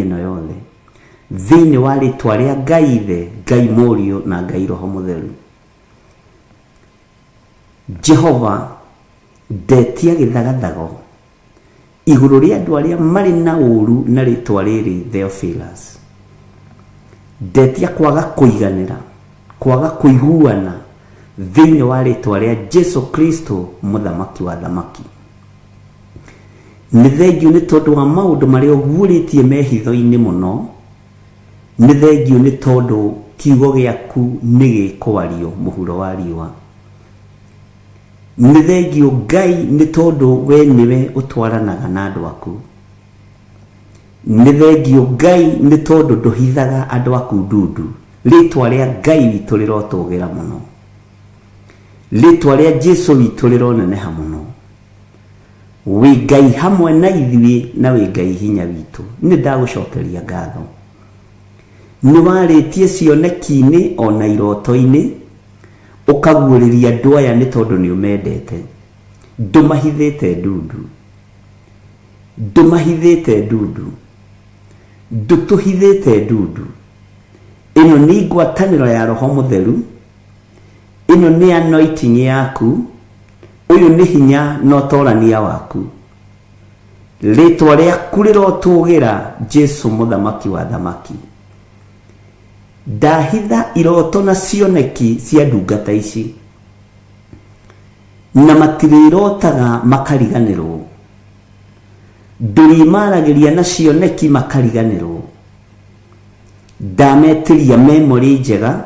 ĩno yothe thĩinĩ wa rĩtwa rĩa Ngai Ithe, Ngai Mũriũ na Ngai Roho Mũtheru. Jehova ndetia gĩthagathago igũrũ rĩa andũ arĩa marĩ na ũru na rĩtwa rĩrĩ Theophilus. Ndetia kwaga kũiganĩra, kwaga kũiguana thĩinĩ wa rĩtwa rĩa Jesu Kristo mũthamaki wa thamaki. Nĩ thengiũ nĩ tondũ wa maũndũ marĩa ũguũrĩtie mehitho-inĩ mũno. Nĩ thengiũ nĩ tondũ kiugo gĩaku nĩ gĩkwario mũhuro wa riũa. Nĩ thengiũ Ngai nĩ tondũ we nĩwe ũtwaranaga na andũ aku. Nĩ thengiũ Ngai nĩ tondũ ndũhithaga andũ aku ndundu. Rĩtwa rĩa Ngai witũ rĩrotũgĩra mũno. Rĩtwa rĩa Jesu witũ rĩroneneha mũno. Wĩ Ngai hamwe na ithuĩ na wĩ Ngai hinya witũ. Nĩ ndagũcokeria ngatho. Nĩ warĩtie cioneki-inĩ ona iroto-inĩ ũkaguũrĩria andũ aya nĩ tondũ nĩ ũmendete. Ndũmahithĩte ndundu. Ndũmahithĩte ndundu. Ndũtũhithĩte ndundu. Ĩno nĩ ngwatanĩro ya Roho Mũtheru. Ĩno nĩ anointing yaku. Ũyũ nĩ hinya na ũtorania waku. Rĩtwa rĩaku rĩrotũgĩra Jesu mũthamaki wa thamaki. Ndahitha iroto na cioneki cia ndungata ici, na matirĩrotaga makariganĩrwo. Ndũrimaragĩria na cioneki makariganĩrwo. Ndametĩria memory njega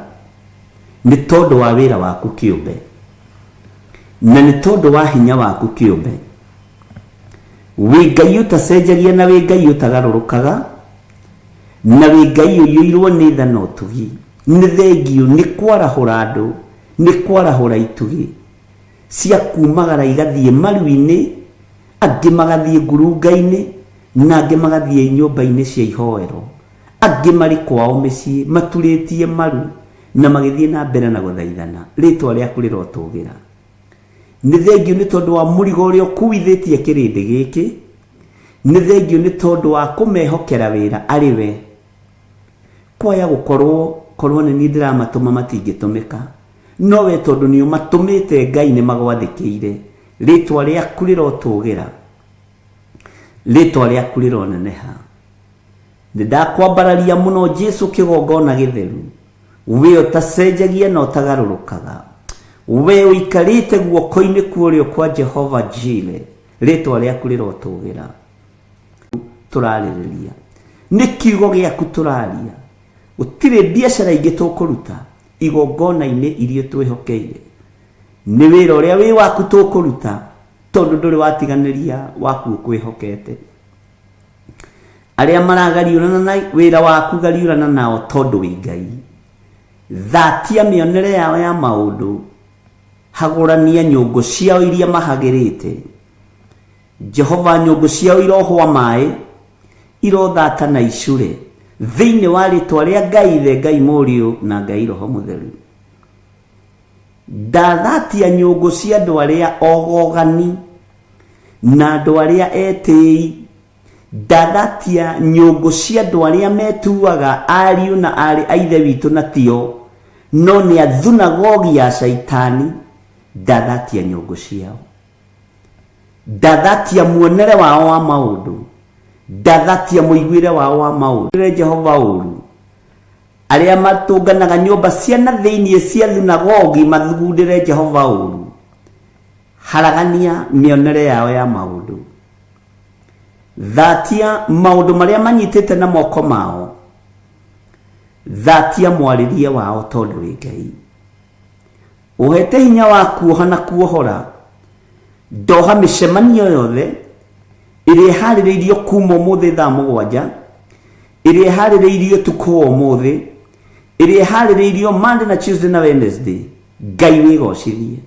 nĩ tondũ wa wĩra waku kĩũmbe, na nĩ tondũ wa hinya waku kĩũmbe. Wĩ Ngai ũtacenjagia na wĩ Ngai ũtagarũrũkaga, na wĩ Ngai ũiyũirwo nĩ tha na ũtugi. Nĩ thengiũ nĩ kwarahũra andũ, nĩ kwarahũra itugi cia kumagara igathiĩ maru-inĩ, angĩ magathiĩ ngurunga-inĩ, na angĩ magathiĩ nyũmba-inĩ cia ihoero, angĩ marĩ kwao mĩciĩ maturĩtie maru na magĩthiĩ na mbere na gũthaithana. Rĩtwa rĩaku rĩrotũgĩra. Nĩ thengiũ nĩ tondũ wa mũrigo ũrĩa ũkuithĩtie kĩrĩndĩ gĩkĩ. Nĩ thengiũ nĩ tondũ wa kũmehokera wĩra arĩ we. Kwaya gũkorwo nĩ niĩ ndĩramatũma matingĩtũmĩka, no we tondũ nĩ ũmatũmĩte Ngai nĩ magwathĩkĩire. Rĩtwa rĩaku rĩrotũgĩra. Rĩtwa rĩaku rĩroneneha. Nĩ ndakwambararia mũno Jesu kĩgongona gĩtheru. We ũtacenjagia na ũtagarũrũkaga. We ũikarĩte guoko-inĩ kuorĩo kwa Jehova Jire. Rĩtwa rĩaku rĩrotũgĩra. Tũrarĩrĩria. Nĩ kiugo gĩaku tũraria. Gũtirĩ biacara ingĩ tũkũruta igongona-inĩ iria twĩhokeire. Nĩ wĩra ũrĩa wĩ waku tũkũruta, tondũ ndũrĩ watiganĩria waku ũkwĩhokete. Arĩa maragariũrana na wĩra waku gariũrana nao tondũ wĩ Ngai. Thatia mĩonere yao ya maũndũ. Hagũrania nyũngũ ciao iria mahagĩrĩte. Jehova, nyũngũ ciao irohwa maĩ, irothata na icure thĩinĩ wa rĩtwa rĩa Ngai Ithe, Ngai Mũriũ na Ngai Roho Mũtheru. Ndathatia nyũngũ cia andũ arĩa ogogani na andũ arĩa etĩi. Ndathatia nyũngũ cia andũ arĩa metuaga ariũ na arĩ a Ithe witũ na tio, no nĩ athunagogi ya Shaitani. Ndathatia nyũngũ ciao. Ndathatia muonere wao wa maũndũ. Ndathatia mũiguĩre wao wa maũndũ. Jehova ũru arĩa matũnganaga nyũmba cia na thĩinĩ cia thunagogi mathugundĩre Jehova ũru. Haragania mĩonere yao ya maũndũ. Thatia maũndũ marĩa manyitĩte na moko mao. Thatia mwarĩrie wao tondũ wĩ Ngai. Ũhete hinya wa kuoha na kuohora. Ndoha mĩcemanio yothe ĩrĩa ĩharĩrĩirio kuma ũmũthĩ thaa 7, ĩrĩa ĩharĩrĩirio tukũ ũmũthĩ, ĩrĩa ĩharĩrĩirio Monday na Tuesday na Wednesday. Ngai wĩgocithie.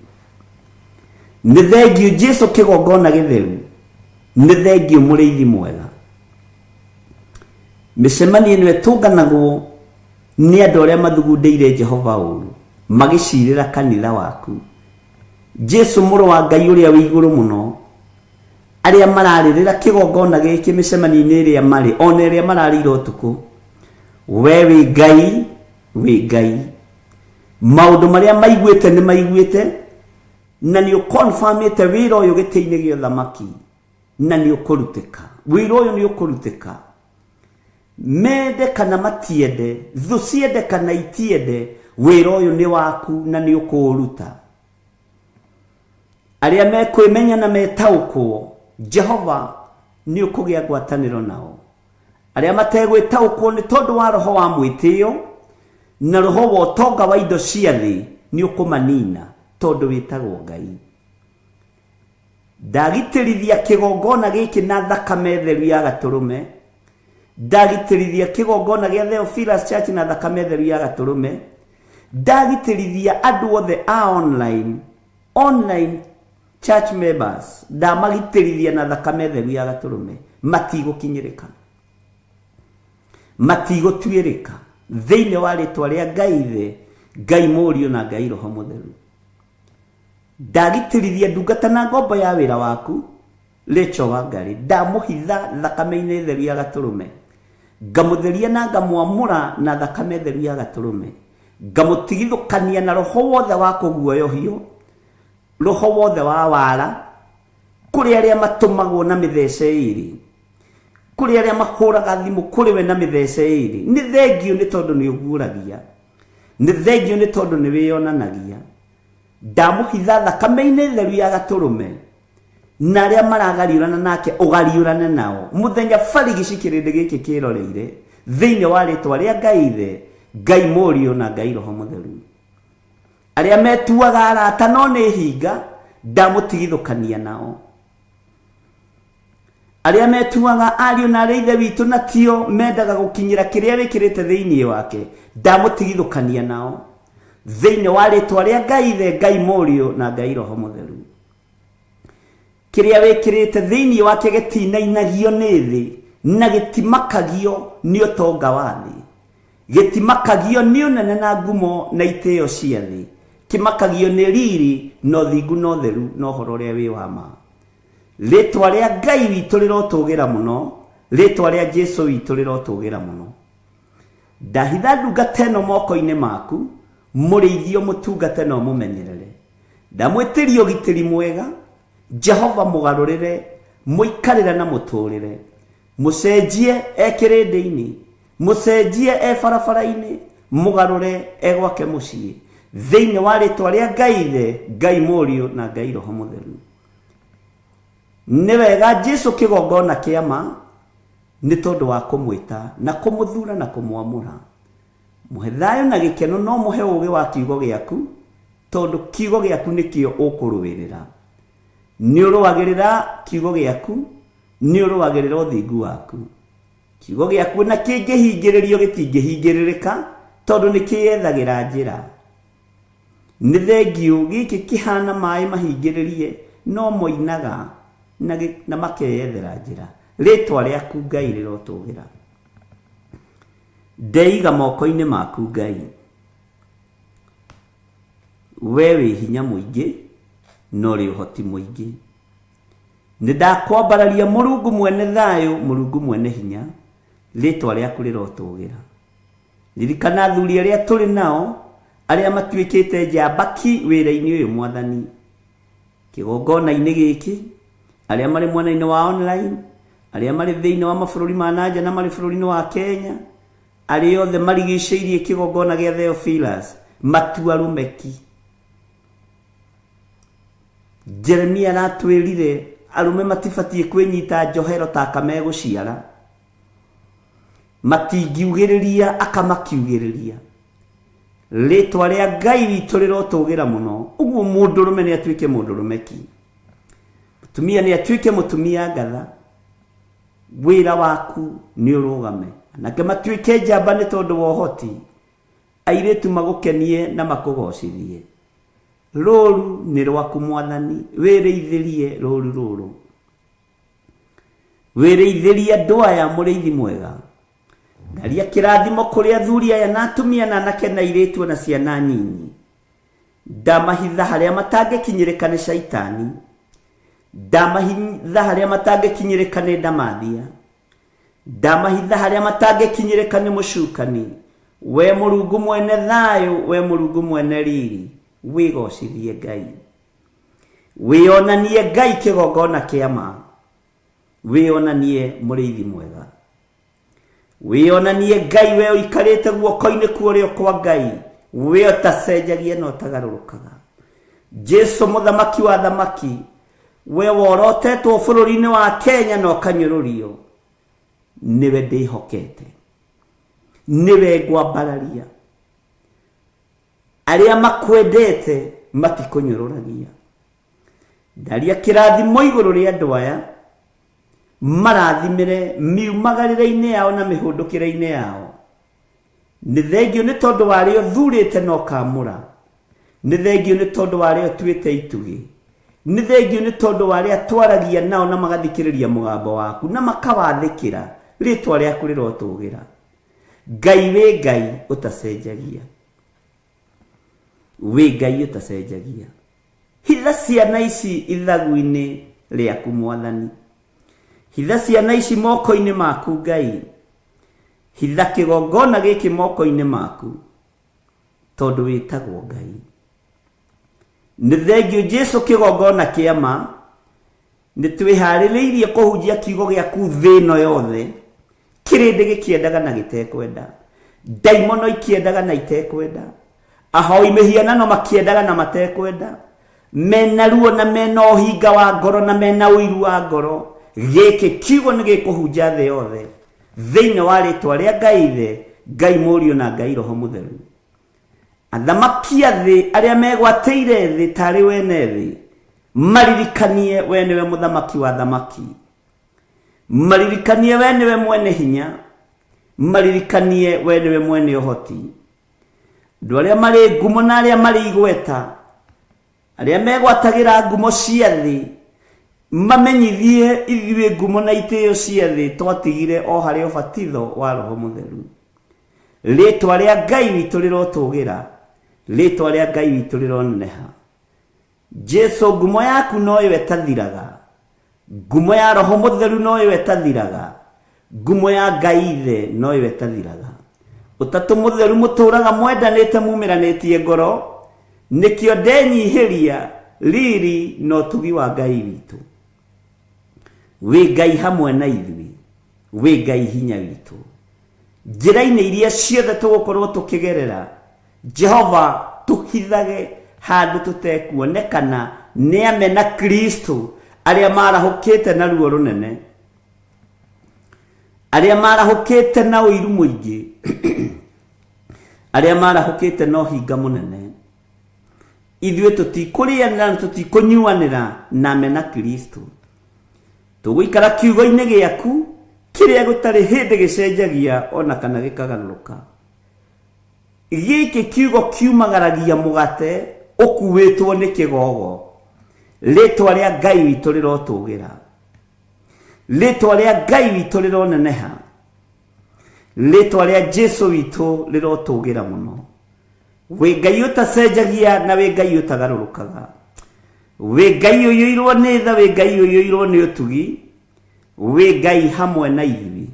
Nĩ thengiũ Jesu kĩgongona gĩtheru. Nĩ thengiũ mũrĩithi mwega. Mĩcemanio ĩno ĩtũnganagwo nĩ andũ arĩa mathugundĩire Jehova ũru, magĩcirĩra kanitha waku. Jesu mũrũ wa Ngai ũrĩa wĩ igũrũ mũno aria mararĩrĩra kĩgongona gĩkĩ mĩcemanio-inĩ ĩrĩa marĩ ona ĩrĩa mararĩra ũtukũ, we wĩ Ngai, maũndũ marĩa maiguĩte nĩ maiguĩte, na nĩ ũkonfirmĩte wĩra ũyũ gĩtĩ-inĩ gĩa ũthamaki, na nĩ ũkũrutĩka. Wĩra ũyũ nĩ ũkũrutĩka, mende kana matiende, thũ ciende kana itiende, wĩra ũyũ nĩ waku na nĩ ũkũũruta. Arĩa mekwĩmenya na metaũkwo, Jehova nĩ ũkũgĩa ngwatanĩro nao. Arĩa mategwĩtaũkwo nĩ tondũ wa roho wa mwĩtĩo na roho wa ũtonga wa indo cia thĩ, nĩ ũkũmanina tondũ wĩtagwo Ngai. Ndagitĩrithia kĩgongona gĩkĩ na thakame theru ya Gatũrũme, ndagitĩrithia kĩgongona gĩa Theophilus Church na thakame theru ya Gatũrũme, ndagitĩrithia andũ othe a online church members, ndamagitĩrithia na thakame theru ya Gatũrũme, matigũkinyĩrĩka, matigũtuĩrĩka thĩinĩ wa rĩtwa rĩa Ngai Ithe, Ngai Mũriũ na Ngai Roho Mũtheru. Ndagitĩrithia ndungata na ngombo ya wĩra waku Rachel Wangari, ndamũhitha thakame-inĩ theru ya Gatũrũme, ngamũtheria na ngamwamũra na thakame theru ya Gatũrũme, ngamũtigithũkania na roho wothe wa kũguoyohio, roho wothe wa wara, kũrĩ arĩa matũmagwo na mĩthece ĩrĩ, kũrĩ arĩa mahũraga thimũ kũrĩ we na mĩthece ĩrĩ. Nĩ thengio nĩ tondũ nĩ ũguũragia, nĩ thengio nĩ tondũ nĩ wĩyonanagia. Ndamũhitha thakame-inĩ theru ya Gatũrũme, na arĩa maragariũrana nake ũgariũrane nao. Mũthenya barigici kĩrĩndĩ gĩkĩ kĩroreire thĩinĩ wa rĩtwa rĩa Ngai Ithe, Ngai Mũriũ na Ngai Roho Mũtheru. Arĩa metuaga arata no nĩ hinga, ndamũtigithũkania nao. Arĩa metuaga ariũ na arĩa ithe witũ na tio mendaga gũkinyĩra kĩrĩa wĩkĩrĩte thĩinĩ wake, ndamũtigithũkania nao thĩinĩ wa rĩtwa rĩa Ngai Ithe, Ngai Mũriũ na Ngai Roho Mũtheru. Kĩrĩa wĩkĩrĩte thĩinĩ wake gĩtinainagio nĩ thĩ na gĩtimakagio nĩ ũtonga wa thĩ, gĩtimakagio nĩ ũnene na ngumo na itĩo cia thĩ, kĩmakagio nĩ riri na ũthingu na ũtheru na ũhoro ũrĩa wĩ wa ma. Rĩtwa rĩa Ngai witũ rĩrotũgĩra mũno, rĩtwa rĩa Jesũ witũ rĩrotũgĩra mũno. Ndahitha ndungata ĩno moko-inĩ maku, mũrĩithio mũtungate na ũmũmenyerere. Ndamwĩtĩria ũgitĩri mwega, Jehova mũgarũrĩre, mũikarĩre na mũtũrĩre, mũcenjie kĩrĩndĩ-inĩ, mũcenjie barabara-inĩ, mũgarũre gwake mũciĩ, thĩinĩ wa rĩtwa rĩa Ngai Ithe, Ngai Mũriũ na Ngai Roho Mũtheru. Nĩ wega Jesũ kĩgongona kĩama nĩ tondũ wa kũmwĩta na kũmũthura na kũmwamũra. Mũhe thayũ na gĩkeno, no mũhe ũũgĩ wa kiugo gĩaku, tondũ kiugo gĩaku nĩkĩo ũkũrũĩrĩra. Nĩ ũrũagĩrĩra kiugo gĩaku, nĩ ũrũagĩrĩra ũthingu waku. Kiugo gĩaku na kĩngĩhingĩrĩrio gĩtingĩhingĩrĩrĩka, tondũ nĩ kĩyethagĩra njĩra. Nĩ thengio gĩkĩ kĩhana maĩ mahingĩrĩrie, no moinaga na makeyethera njĩra. Rĩtwa rĩaku Ngai rĩrotũgĩra. Ndeiga moko-inĩ maku Ngai, we wĩ hinya mũingĩ no rĩ ũhoti mũingĩ. Nĩ ndakwambararia Mũrungu mwene thayũ, Mũrungu mwene hinya, rĩtwa rĩaku rĩrotũgĩra. Ririkana athuri arĩa tũrĩ nao, arĩa matuĩkĩte njambaki wĩra-inĩ ũyũ Mwathani, kĩgongona-inĩ gĩkĩ, arĩa marĩ mwena-inĩ wa online, arĩa marĩ thĩinĩ wa mabũrũri ma nanja na marĩ bũrũri-inĩ wa Kenya, arĩa othe marigicĩirie kĩgongona gĩa Theophilus, matua rumeki. Jeremia aratwĩrire arũme matibatiĩ kwĩnyita njohero ta kamegũciara, matingiugĩrĩria akamakiugĩrĩria. Rĩtwa rĩa Ngai witũ rĩrotũgĩra mũno, ũguo mũndũrũme nĩ atuĩke mũndũrũmeki, mũtumia nĩ atuĩke mũtumia ngatha. Wĩra waku nĩ ũrũgame, nake matuĩke njamba nĩ tondũ wa ũhoti, airĩtu magũkenie na makũgocithie. Rũru nĩ rwaku Mwathani, wĩrĩithĩrie rũru rũrũ, wĩrĩithĩrie andũ aya mũrĩithi mwega. Ngaria kĩrathimo kũrĩ athuri aya na atumia na anake na airĩtu na ciana nyinyi. Ndamahitha harĩa matangĩkinyĩrĩka nĩ Shaitani, ndamahitha haria matangekinyirika ni ndamathia, ndamahitha haria matangekinyirika ni mucukani. We Mulungu mwene thayo, we Mulungu mwene riri, wigocithie Ngai, wionanie Ngai kigongona kia ma, wionanie Muriithi mwega, wionanie Ngai we uikarite guoko-ini kurio kwa Ngai, we utacenjagia no utagarurukaga. Jesu muthamaki wa thamaki, we worotetwo bururi-ini wa Kenya no kanyururio, niwe ndihokete, niwe ngwambararia. Aria makwendete matikunyururagia. Ndaria kirathimo iguru ria andu aya marathimire miumagarire-ini yao na mihundukire-ini yao. Ni thengio ni tondu wario thurite no kamura, ni thengio ni tondu wario tuite itugi, ni thengio ni tondu waria twaragia nao na magathikiriria mugambo waku na makawathikira ritwa riaku rirotugira. Ngai we Ngai utacenjagia, we Ngai utacenjagia. Hitha ciana ici ithagu-ini riaku Mwathani, hitha ciana ici moko-ini maku Ngai, hitha kigongona giki moko-ini maku, tondu witagwo Ngai. Ni thengio Jesu kigongona kia ma, ni twihaririirie kuhunjia kiugo giaku thi ino yothe, kirindi gikiendaga na gitekwenda, daimono ikiendaga na itekwenda, ahoi mihianano makiendaga na matekwenda, mena ruo na mena uhinga wa ngoro na mena uiru wa ngoro. Giki kiugo ni gikuhunja thi yothe thiini wa ritwa ria Ngai Ithe, Ngai Murio na Ngai Roho Mutheru. Athamaki a thi aria megwateire thi tari wene thi, maririkanie we niwe muthamaki wa thamaki, maririkanie we niwe mwene hinya, maririkanie we niwe mwene uhoti. Andu aria mari ngumo na aria mari igweta, aria megwatagira ngumo cia thi, mamenyithie ithuĩ ngumo na itĩo cia thĩ twatigire o harĩ ũbatitho wa Roho Mutheru. Rĩtwa rĩa Ngai witũ rĩrotũgĩra, rĩtwa rĩa Ngai witũ rĩroneneha. Jesu ngumo yaku no ĩwe ĩtathiraga, ngumo ya Roho Mutheru no ĩwe ĩtathiraga, ngumo ya Ngai Ithe no ĩwe ĩtathiraga. Ũtatũ Mutheru mũtũraga mwendanĩte mumiranĩtie ngoro, nĩkĩo ndenyihĩria riri no tugi wa Ngai witũ. We Ngai hamwe na ithuĩ, we Ngai hinya witũ. Njĩra-inĩ iria ciothe tũgũkorwo tũkĩgerera, Jehova tuhithage handu tutekuonekana nĩ amena Kristo aria marahũkĩte na ruo runene, aria marahũkĩte na ũiru mũingĩ, aria marahũkĩte na ũhinga mũnene. Ithuĩ tũtikũrĩanĩra na tũtikũnyuanĩra na amena Kristo. Tũgũikara kiugo-inĩ gĩaku kĩrĩa gũtarĩ hĩndĩ gĩcenjagia ona kana gĩkagarũrũka. Gĩkĩ kiugo kiumagaragia mũgate ũkuĩtwo nĩ kĩgogo. Rĩtwa rĩa Ngai witũ rĩrotũgĩra, rĩtwa rĩa Ngai witũ rĩroneneha, rĩtwa rĩa Jesu witũ rĩrotũgĩra mũno. We Ngai ũtacenjagia na we Ngai ũtagarũrũkaga, we Ngai ũiyũirwo nĩ tha, we Ngai ũiyũirwo nĩ ũtugi, we Ngai hamwe na ithuĩ,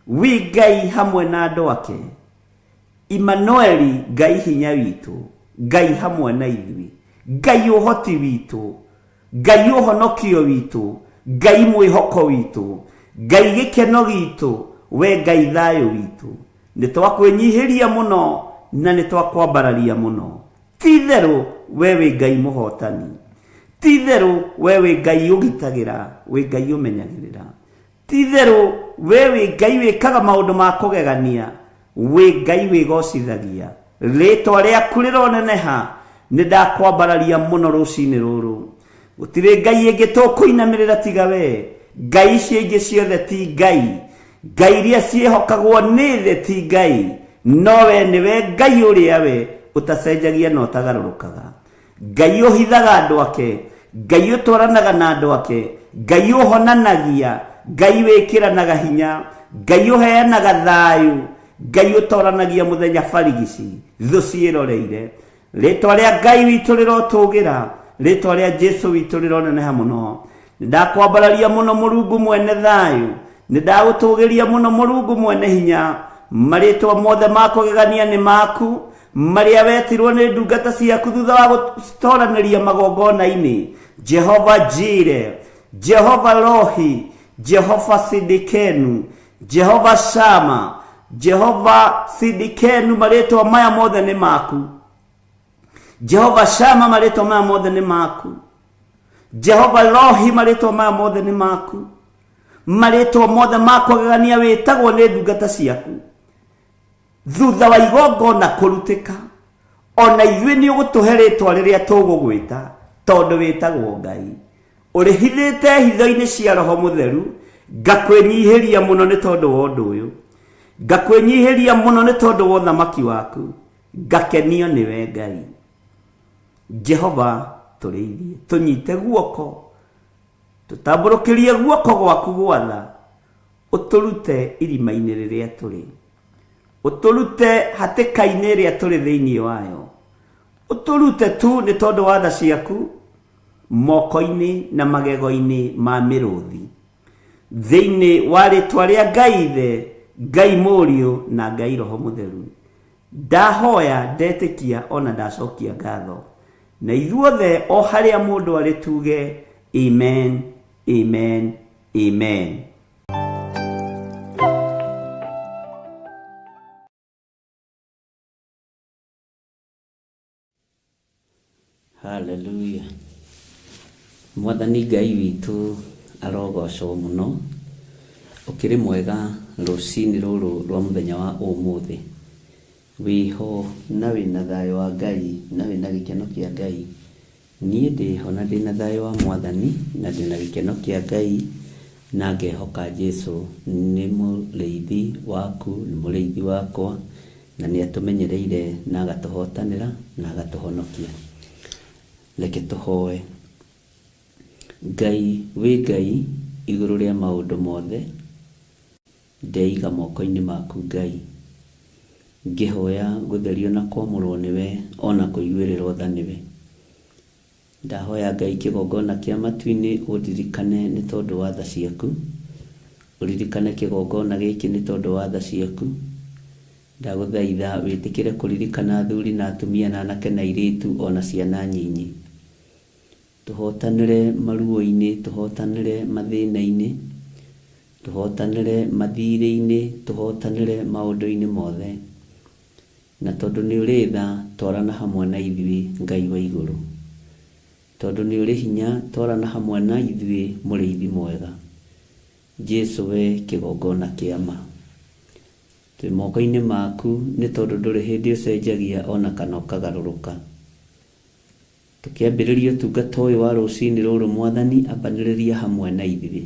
we Ngai hamwe na andũ ake, Immanueli, Ngai hinya witũ, Ngai hamwe na ithuĩ, Ngai ũhoti witũ, Ngai ũhonokio witũ, Ngai mwĩhoko witũ, Ngai gĩkeno gitũ, we Ngai thayũ witũ. Nĩ twakwĩnyihĩria mũno na nĩ twakwambararia mũno. Ti-itherũ we wĩ Ngai mũhotani, ti-itherũ we wĩ Ngai ũgitagĩra, wĩ Ngai ũmenyagĩrĩra, ti-itherũ we wĩ Ngai wĩkaga maũndũ ma kũgegania, wĩ Ngai wĩgocithagia. Rĩtwa rĩaku rĩroneneha, nĩ ndakwambararia mũno rũcinĩ rũrũ. Gũtirĩ Ngai ĩngĩ tũkũinamĩrĩra tiga we. Ngai icio ingĩ ciothe ti Ngai, Ngai iria ciĩhokagwo nĩ thĩ ti Ngai, no we nĩwe Ngai ũrĩa we ũtacenjagia na ũtagarũrũkaga. Ngai ũhithaga andũ ake, Ngai ũtwaranaga na andũ ake, Ngai ũhonanagia, Ngai wĩkĩranaga hinya, Ngai ũheanaga thayũ, Ngai ũtoranagia mũthenya barigici thũ ciĩroreire. Rĩtwa rĩa Ngai witũ rĩrotũgĩra, rĩtwa rĩa Jesu witũ rĩroneneha mũno. ndakwambararia muno Mulungu mwene thayu, nindagũtũgĩria muno Mulungu mwene hinya. Marĩtwa mothe makũgegania nĩ maku, marĩa wetirwo nĩ ndungata ciaku thutha wa gũtoranĩria magongona-inĩ. Jehova Jire, Jehova Rohi, Jehova Sidikenu, Jehova Shama, Jehova Sidikenu, marĩtwa maya mothe nĩ maku. Jehova Shama, marĩtwa maya mothe nĩ maku. Jehova Rohi, marĩtwa maya mothe nĩ maku. Marĩtwa mothe makũgegania wĩtagwo nĩ ndungata ciaku thutha wa igongona kũrutĩka, ona ithuĩ nĩ ũgũtũhe rĩtwa rĩrĩa tũgũgwĩta, tondũ wĩtagwo Ngai. Ũrĩhithĩte hitho-inĩ cia Roho Mũtheru, ngakwĩnyihĩria mũno nĩ tondũ wa ũndũ ũyũ, ngakwĩnyihĩria mũno nĩ tondũ wa ũthamaki waku, ngakenio nĩwe Ngai. Jehova tũrĩithie, tũnyite guoko, tũtambũrũkĩrie guoko gwaku gwatha, ũtũrute irima-inĩ rĩrĩa tũrĩ, ũtũrute hatĩka-inĩ ĩrĩa tũrĩ thĩinĩ wayo, ũtũrute tu nĩ tondũ wa tha ciaku moko-inĩ na magego-inĩ ma mĩrũthi, thĩinĩ wa rĩtwa rĩa Ngai Ithe, Ngai Mũriũ na Ngai Roho Mũtheru. Ndahoya, ndetĩkia, ona ndacokia ngatho, na ithuothe o harĩa mũndũ arĩ tuge amen, amen, amen. Hallelujah. Mwathani Ngai witũ arogocwo mũno, ũkĩrĩ mwega rũcinĩ rũrũ rwa mũthenya wa ũmũthĩ. Wĩho na wĩna thayũ wa Ngai na wĩna gĩkeno kĩa Ngai. Niĩ ndĩho na ndĩna thayũ wa Mwathani na ndĩna gĩkeno kĩa Ngai, na ngehoka Jesũ nĩ mũrĩithi waku, nĩ mũrĩithi wakwa, na nĩ atũmenyereire na agatũhotanĩra na agatũhonokia. Reke tũhoe. Ngai wĩ Ngai igũrũ rĩa maũndũ mothe, ndeiga moko-inĩ maku Ngai, ngĩhoya gũtherio na kwamũrwo nĩwe, ona kũiguĩrĩrwo tha nĩwe. Ndahoya Ngai kĩgongona kĩa matu-inĩ ũndirikane nĩ tondũ wa tha ciaku, ũririkane kĩgongona gĩkĩ nĩ tondũ wa tha ciaku. Ndagũthaitha wĩtĩkĩre kũririkana athuri na atumia na anake na airĩtu ona ciana nyinyi. Tũhotanĩre maruo-inĩ, tũhotanĩre mathĩna-inĩ, tũhotanĩre mathirĩ-inĩ, tũhotanĩre maũndũ-inĩ mothe. Na tondũ nĩ ũrĩ tha, twarana hamwe na ithuĩ Ngai wa igũrũ. Tondũ nĩ ũrĩ hinya, twarana hamwe na ithuĩ mũrĩithi mwega. Jesũ we kĩgongona kĩa ma, twĩ moko-inĩ maku nĩ tondũ ndũrĩ hĩndĩ ũcenjagia ona kana ũkagarũrũka. Tũkĩambĩrĩria ũtungata ũyũ wa rũcinĩ rũrũ Mwathani, ambanĩrĩria hamwe na ithuĩ,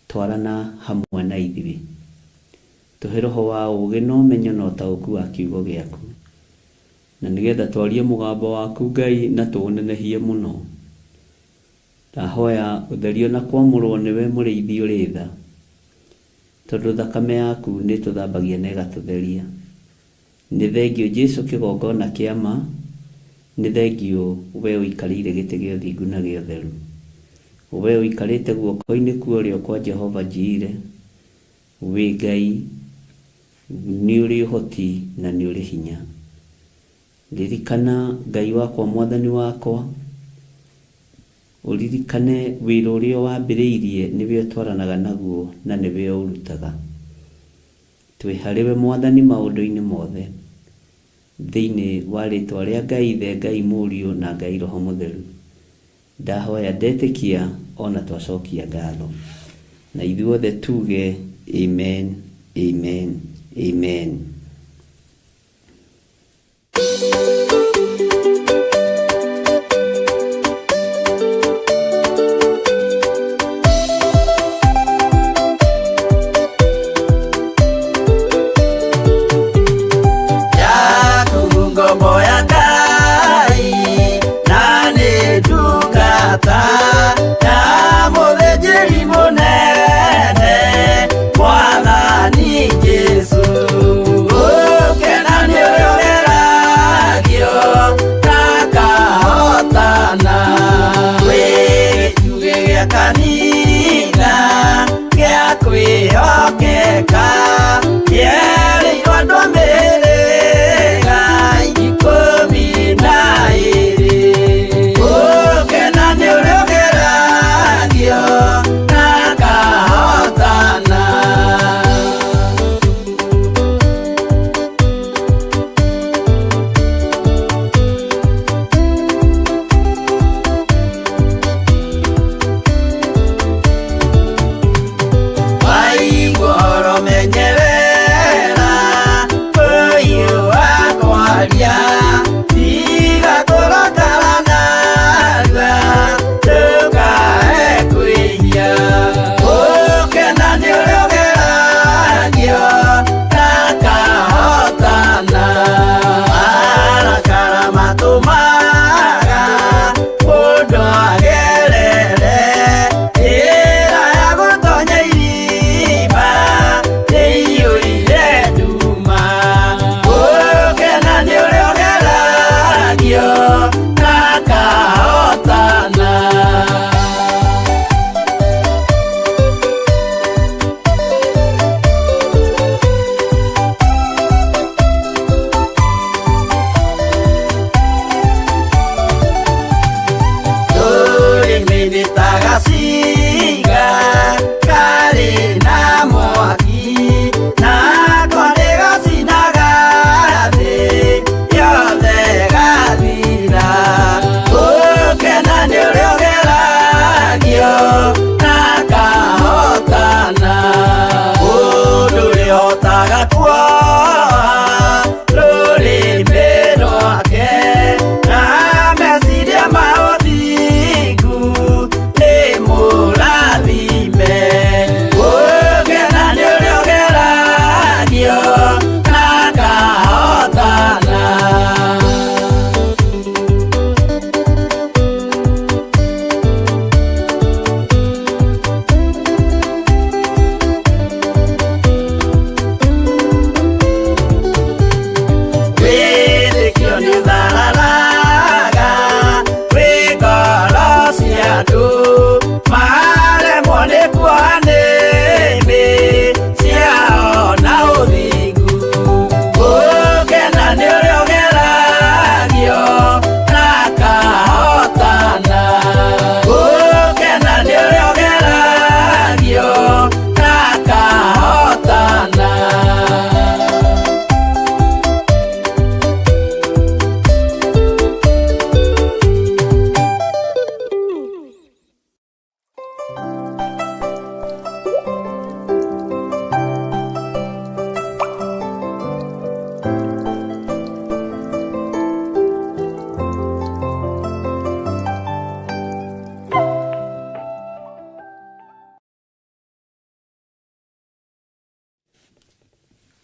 twarana hamwe na ithuĩ, tũhe roho wa ũũgĩ na ũmenyo na ũtaũku wa kiugo gĩaku, na nĩgetha twarie mũgambo waku Ngai na tũũnenehie mũno. Ndahoya ũtherio na kwamũrwo nĩwe mũrĩithi ũrĩ tha, tondũ thakame yaku nĩ tũthambagia na ĩgatũtheria. Nĩ thengio Jesũ kĩgongona kĩa ma, nĩ thengio we ũikarĩire gĩtĩ gĩa ũthingu na gĩa ũtheru, we ũikarĩte guoko-inĩ kuorĩo kwa Jehova Jire. Wĩ Ngai, nĩ ũrĩ ũhoti na nĩ ũrĩ hinya. Ririkana Ngai wakwa, Mwathani wakwa, ũririkane wĩra ũrĩa wambĩrĩirie nĩwe ũtwaranaga naguo na nĩwe ũrutaga. Twĩ harĩwe Mwathani maũndũ-inĩ mothe, thĩinĩ wa rĩtwa rĩa Ngai Ithe, Ngai Mũriũ na Ngai Roho Mũtheru. Ndahoya, ndetĩkia, ona twacokia ngatho, na ithuothe tuge amen, amen, amen. Jesũ, oh, kenanio rĩoreragio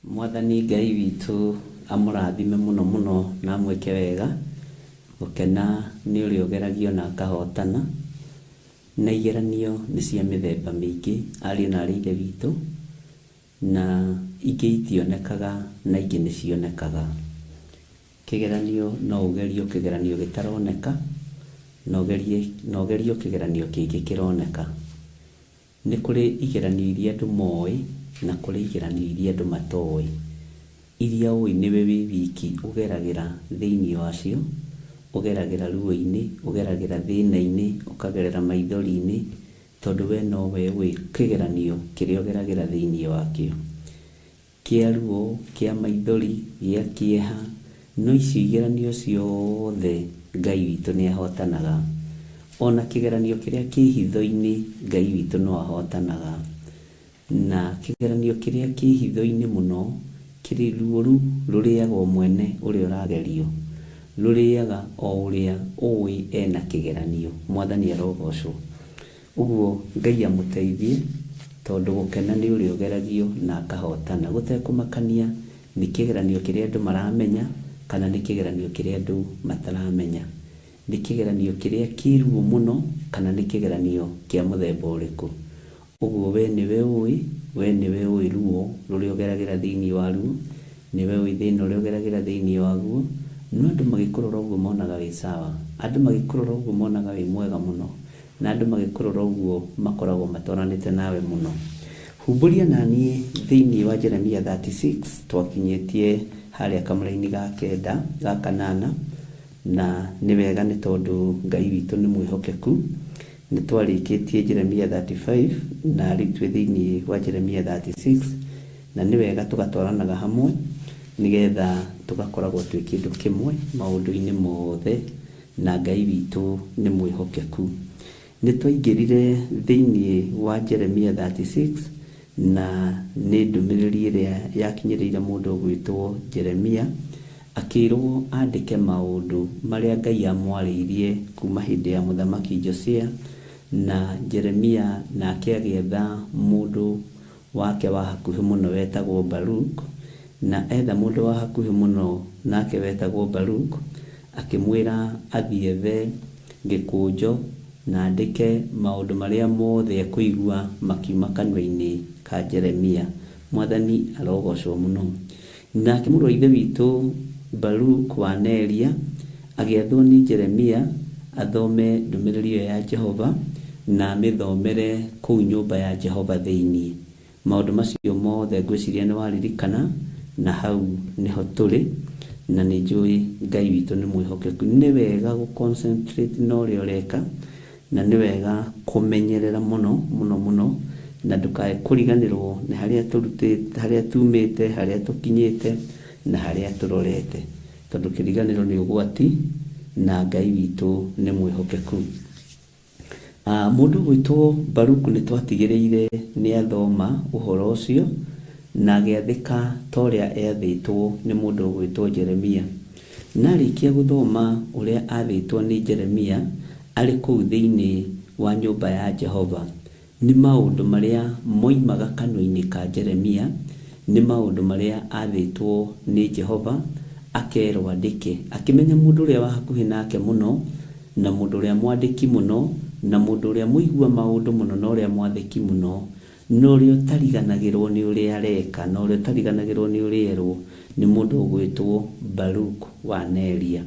Mwathani Ngai witũ amũrathime mũno mũno na amwĩke wega gũkena nĩ ũrĩa ũgeragio na akahotana na igeranio nĩ cia mĩthemba mĩingĩ ariũ na aarĩ a Ithe witũ, na ingĩ itionekaga na ingĩ nĩ cionekaga. Kĩgeranio no ũgerio kĩgeranio gĩtaroneka, no ũgerio kĩgeranio kĩngĩ kĩroneka. Nĩ kũrĩ igeranio iria andũ moĩ na kũrĩ igeranio iria andũ matoĩ. Iria ũĩ nĩwe wĩ wiki ũgeragĩra thĩinĩ wacio, ũgeragĩra ruo-inĩ, ũgeragĩra thĩna-inĩ, ũkagerera maithori-inĩ, tondũ we nowe ũĩ kĩgeranio kĩrĩa ũgeragĩra thĩinĩ wakĩo. Kĩa ruo, kĩa maithori, gĩa kĩeha, no icio igeranio ciothe Ngai witũ nĩ ahotanaga. Ona kĩgeranio kĩrĩa kĩ hitho-inĩ Ngai witũ no ahotanaga. Na kĩgeranio kĩrĩa kĩ hitho-inĩ mũno kĩrĩ ruo rũu rũrĩagwo mwene ũrĩa ũragerio, rũrĩaga o ũrĩa ũĩ ena kĩgeranio. Mwathani arogocwo. Ũguo Ngai amũteithie, tondũ gũkena nĩ ũrĩa ũgeragio na akahotana. Gũtekũmakania nĩ kĩgeranio kĩrĩa andũ maramenya kana nĩ kĩgeranio kĩrĩa andũ mataramenya. Nĩ kĩgeranio kĩrĩa kĩ ruo mũno kana nĩ kĩgeranio kĩa mũthemba ũrĩkũ. Ũguo we nĩwe ũĩ, we nĩwe ũĩ ruo rũrĩa ũgeragĩra thĩinĩ wa ruo, nĩwe ũĩ thĩna ũrĩa ũgeragĩra thĩinĩ waguo. No andũ magĩkũrora ũguo monaga wĩ sawa, andũ magĩkũrora ũguo monaga wĩ mwega mũno, na andũ magĩkũrora ũguo makoragwo matwaranĩte nawe mũno. Humbũria naniĩ thĩinĩ wa Jeremia 36 twakinyĩtie harĩa kamũra-inĩ ga 9 ga 8, na nĩ wega nĩ tondũ Ngai witũ nĩ mwĩhokeku. Nĩ twarĩkĩtie Jeremia 35 na rĩu twĩ thĩinĩ wa Jeremia 36, na nĩ wega tũgatwaranaga hamwe nĩgetha tũgakoragwo twĩ kĩndũ kĩmwe maũndũ-inĩ mothe, na Ngai witũ nĩ mwĩhokeku. Nĩ twaingĩrire thĩinĩ wa Jeremia 36 na nĩ ndũmĩrĩri ĩrĩa yakinyĩrĩire mũndũ ũgwĩtwo Jeremia, akĩrwo andĩke maũndũ marĩa Ngai amwarĩirie kuma hĩndĩ ya mũthamaki Josia, na Jeremia nake agĩetha mũndũ wake wa hakuhĩ mũno wetagwo Baruk, na etha mũndũ wa hakuhĩ mũno nake wetagwo Baruk, akĩmwĩra athiĩ ethe gĩkũnjo na andĩke maũndũ marĩa mothe ekũigua makiuma kanua-inĩ ka Jeremia. Mwathani arogocwo mũno. Nake mũrũ wa Ithe witũ Baruk wa Neria agĩathwo nĩ Jeremia athome ndũmĩrĩri ĩyo ya Jehova na mĩthomere kũu nyũmba ya Jehova thĩinĩ. Maũndũ macio mothe ngwĩciria nĩ waririkana, na hau nĩho tũrĩ, na nĩ njũĩ Ngai witũ nĩ mwĩhokeku. Nĩ wega gũ-concentrate na ũrĩa ũreka, na nĩ wega kũmenyerera mũno mũno mũno, na ndũkae kũriganĩrwo nĩ harĩa tumĩte, harĩa tũkinyĩte na harĩa tũrorete, tondũ kĩriganĩro nĩ ũgwati na Ngai witũ nĩ mwĩhokeku. Mũndũ gwĩtwo Baruku nĩ twatigĩrĩire nĩ athoma ũhoro ũcio, na agĩathĩka ta ũrĩa ethĩtwo nĩ mũndũ ũgwĩtwo Jeremia. Narĩkia gũthoma ũrĩa athĩtwo nĩ Jeremia arĩ kũu thĩinĩ wa nyũmba ya Jehova, nĩ maũndũ marĩa moimaga kanua-inĩ ka Jeremia, nĩ maũndũ marĩa athĩtwo nĩ Jehova akerwo andĩke, akĩmenya mũndũ ũrĩa wa hakuhĩ nake mũno, na mũndũ ũrĩa mwandĩki mũno, na mũndũ ũrĩa mũigua maũndũ mũno, na ũrĩa mwathĩki mũno, na ũrĩa ũtariganagĩrwo nĩ ũrĩa areka, na ũrĩa ũtariganagĩrwo nĩ ũrĩa erwo, nĩ mũndũ ũgwĩtwo Baruku wa Neria.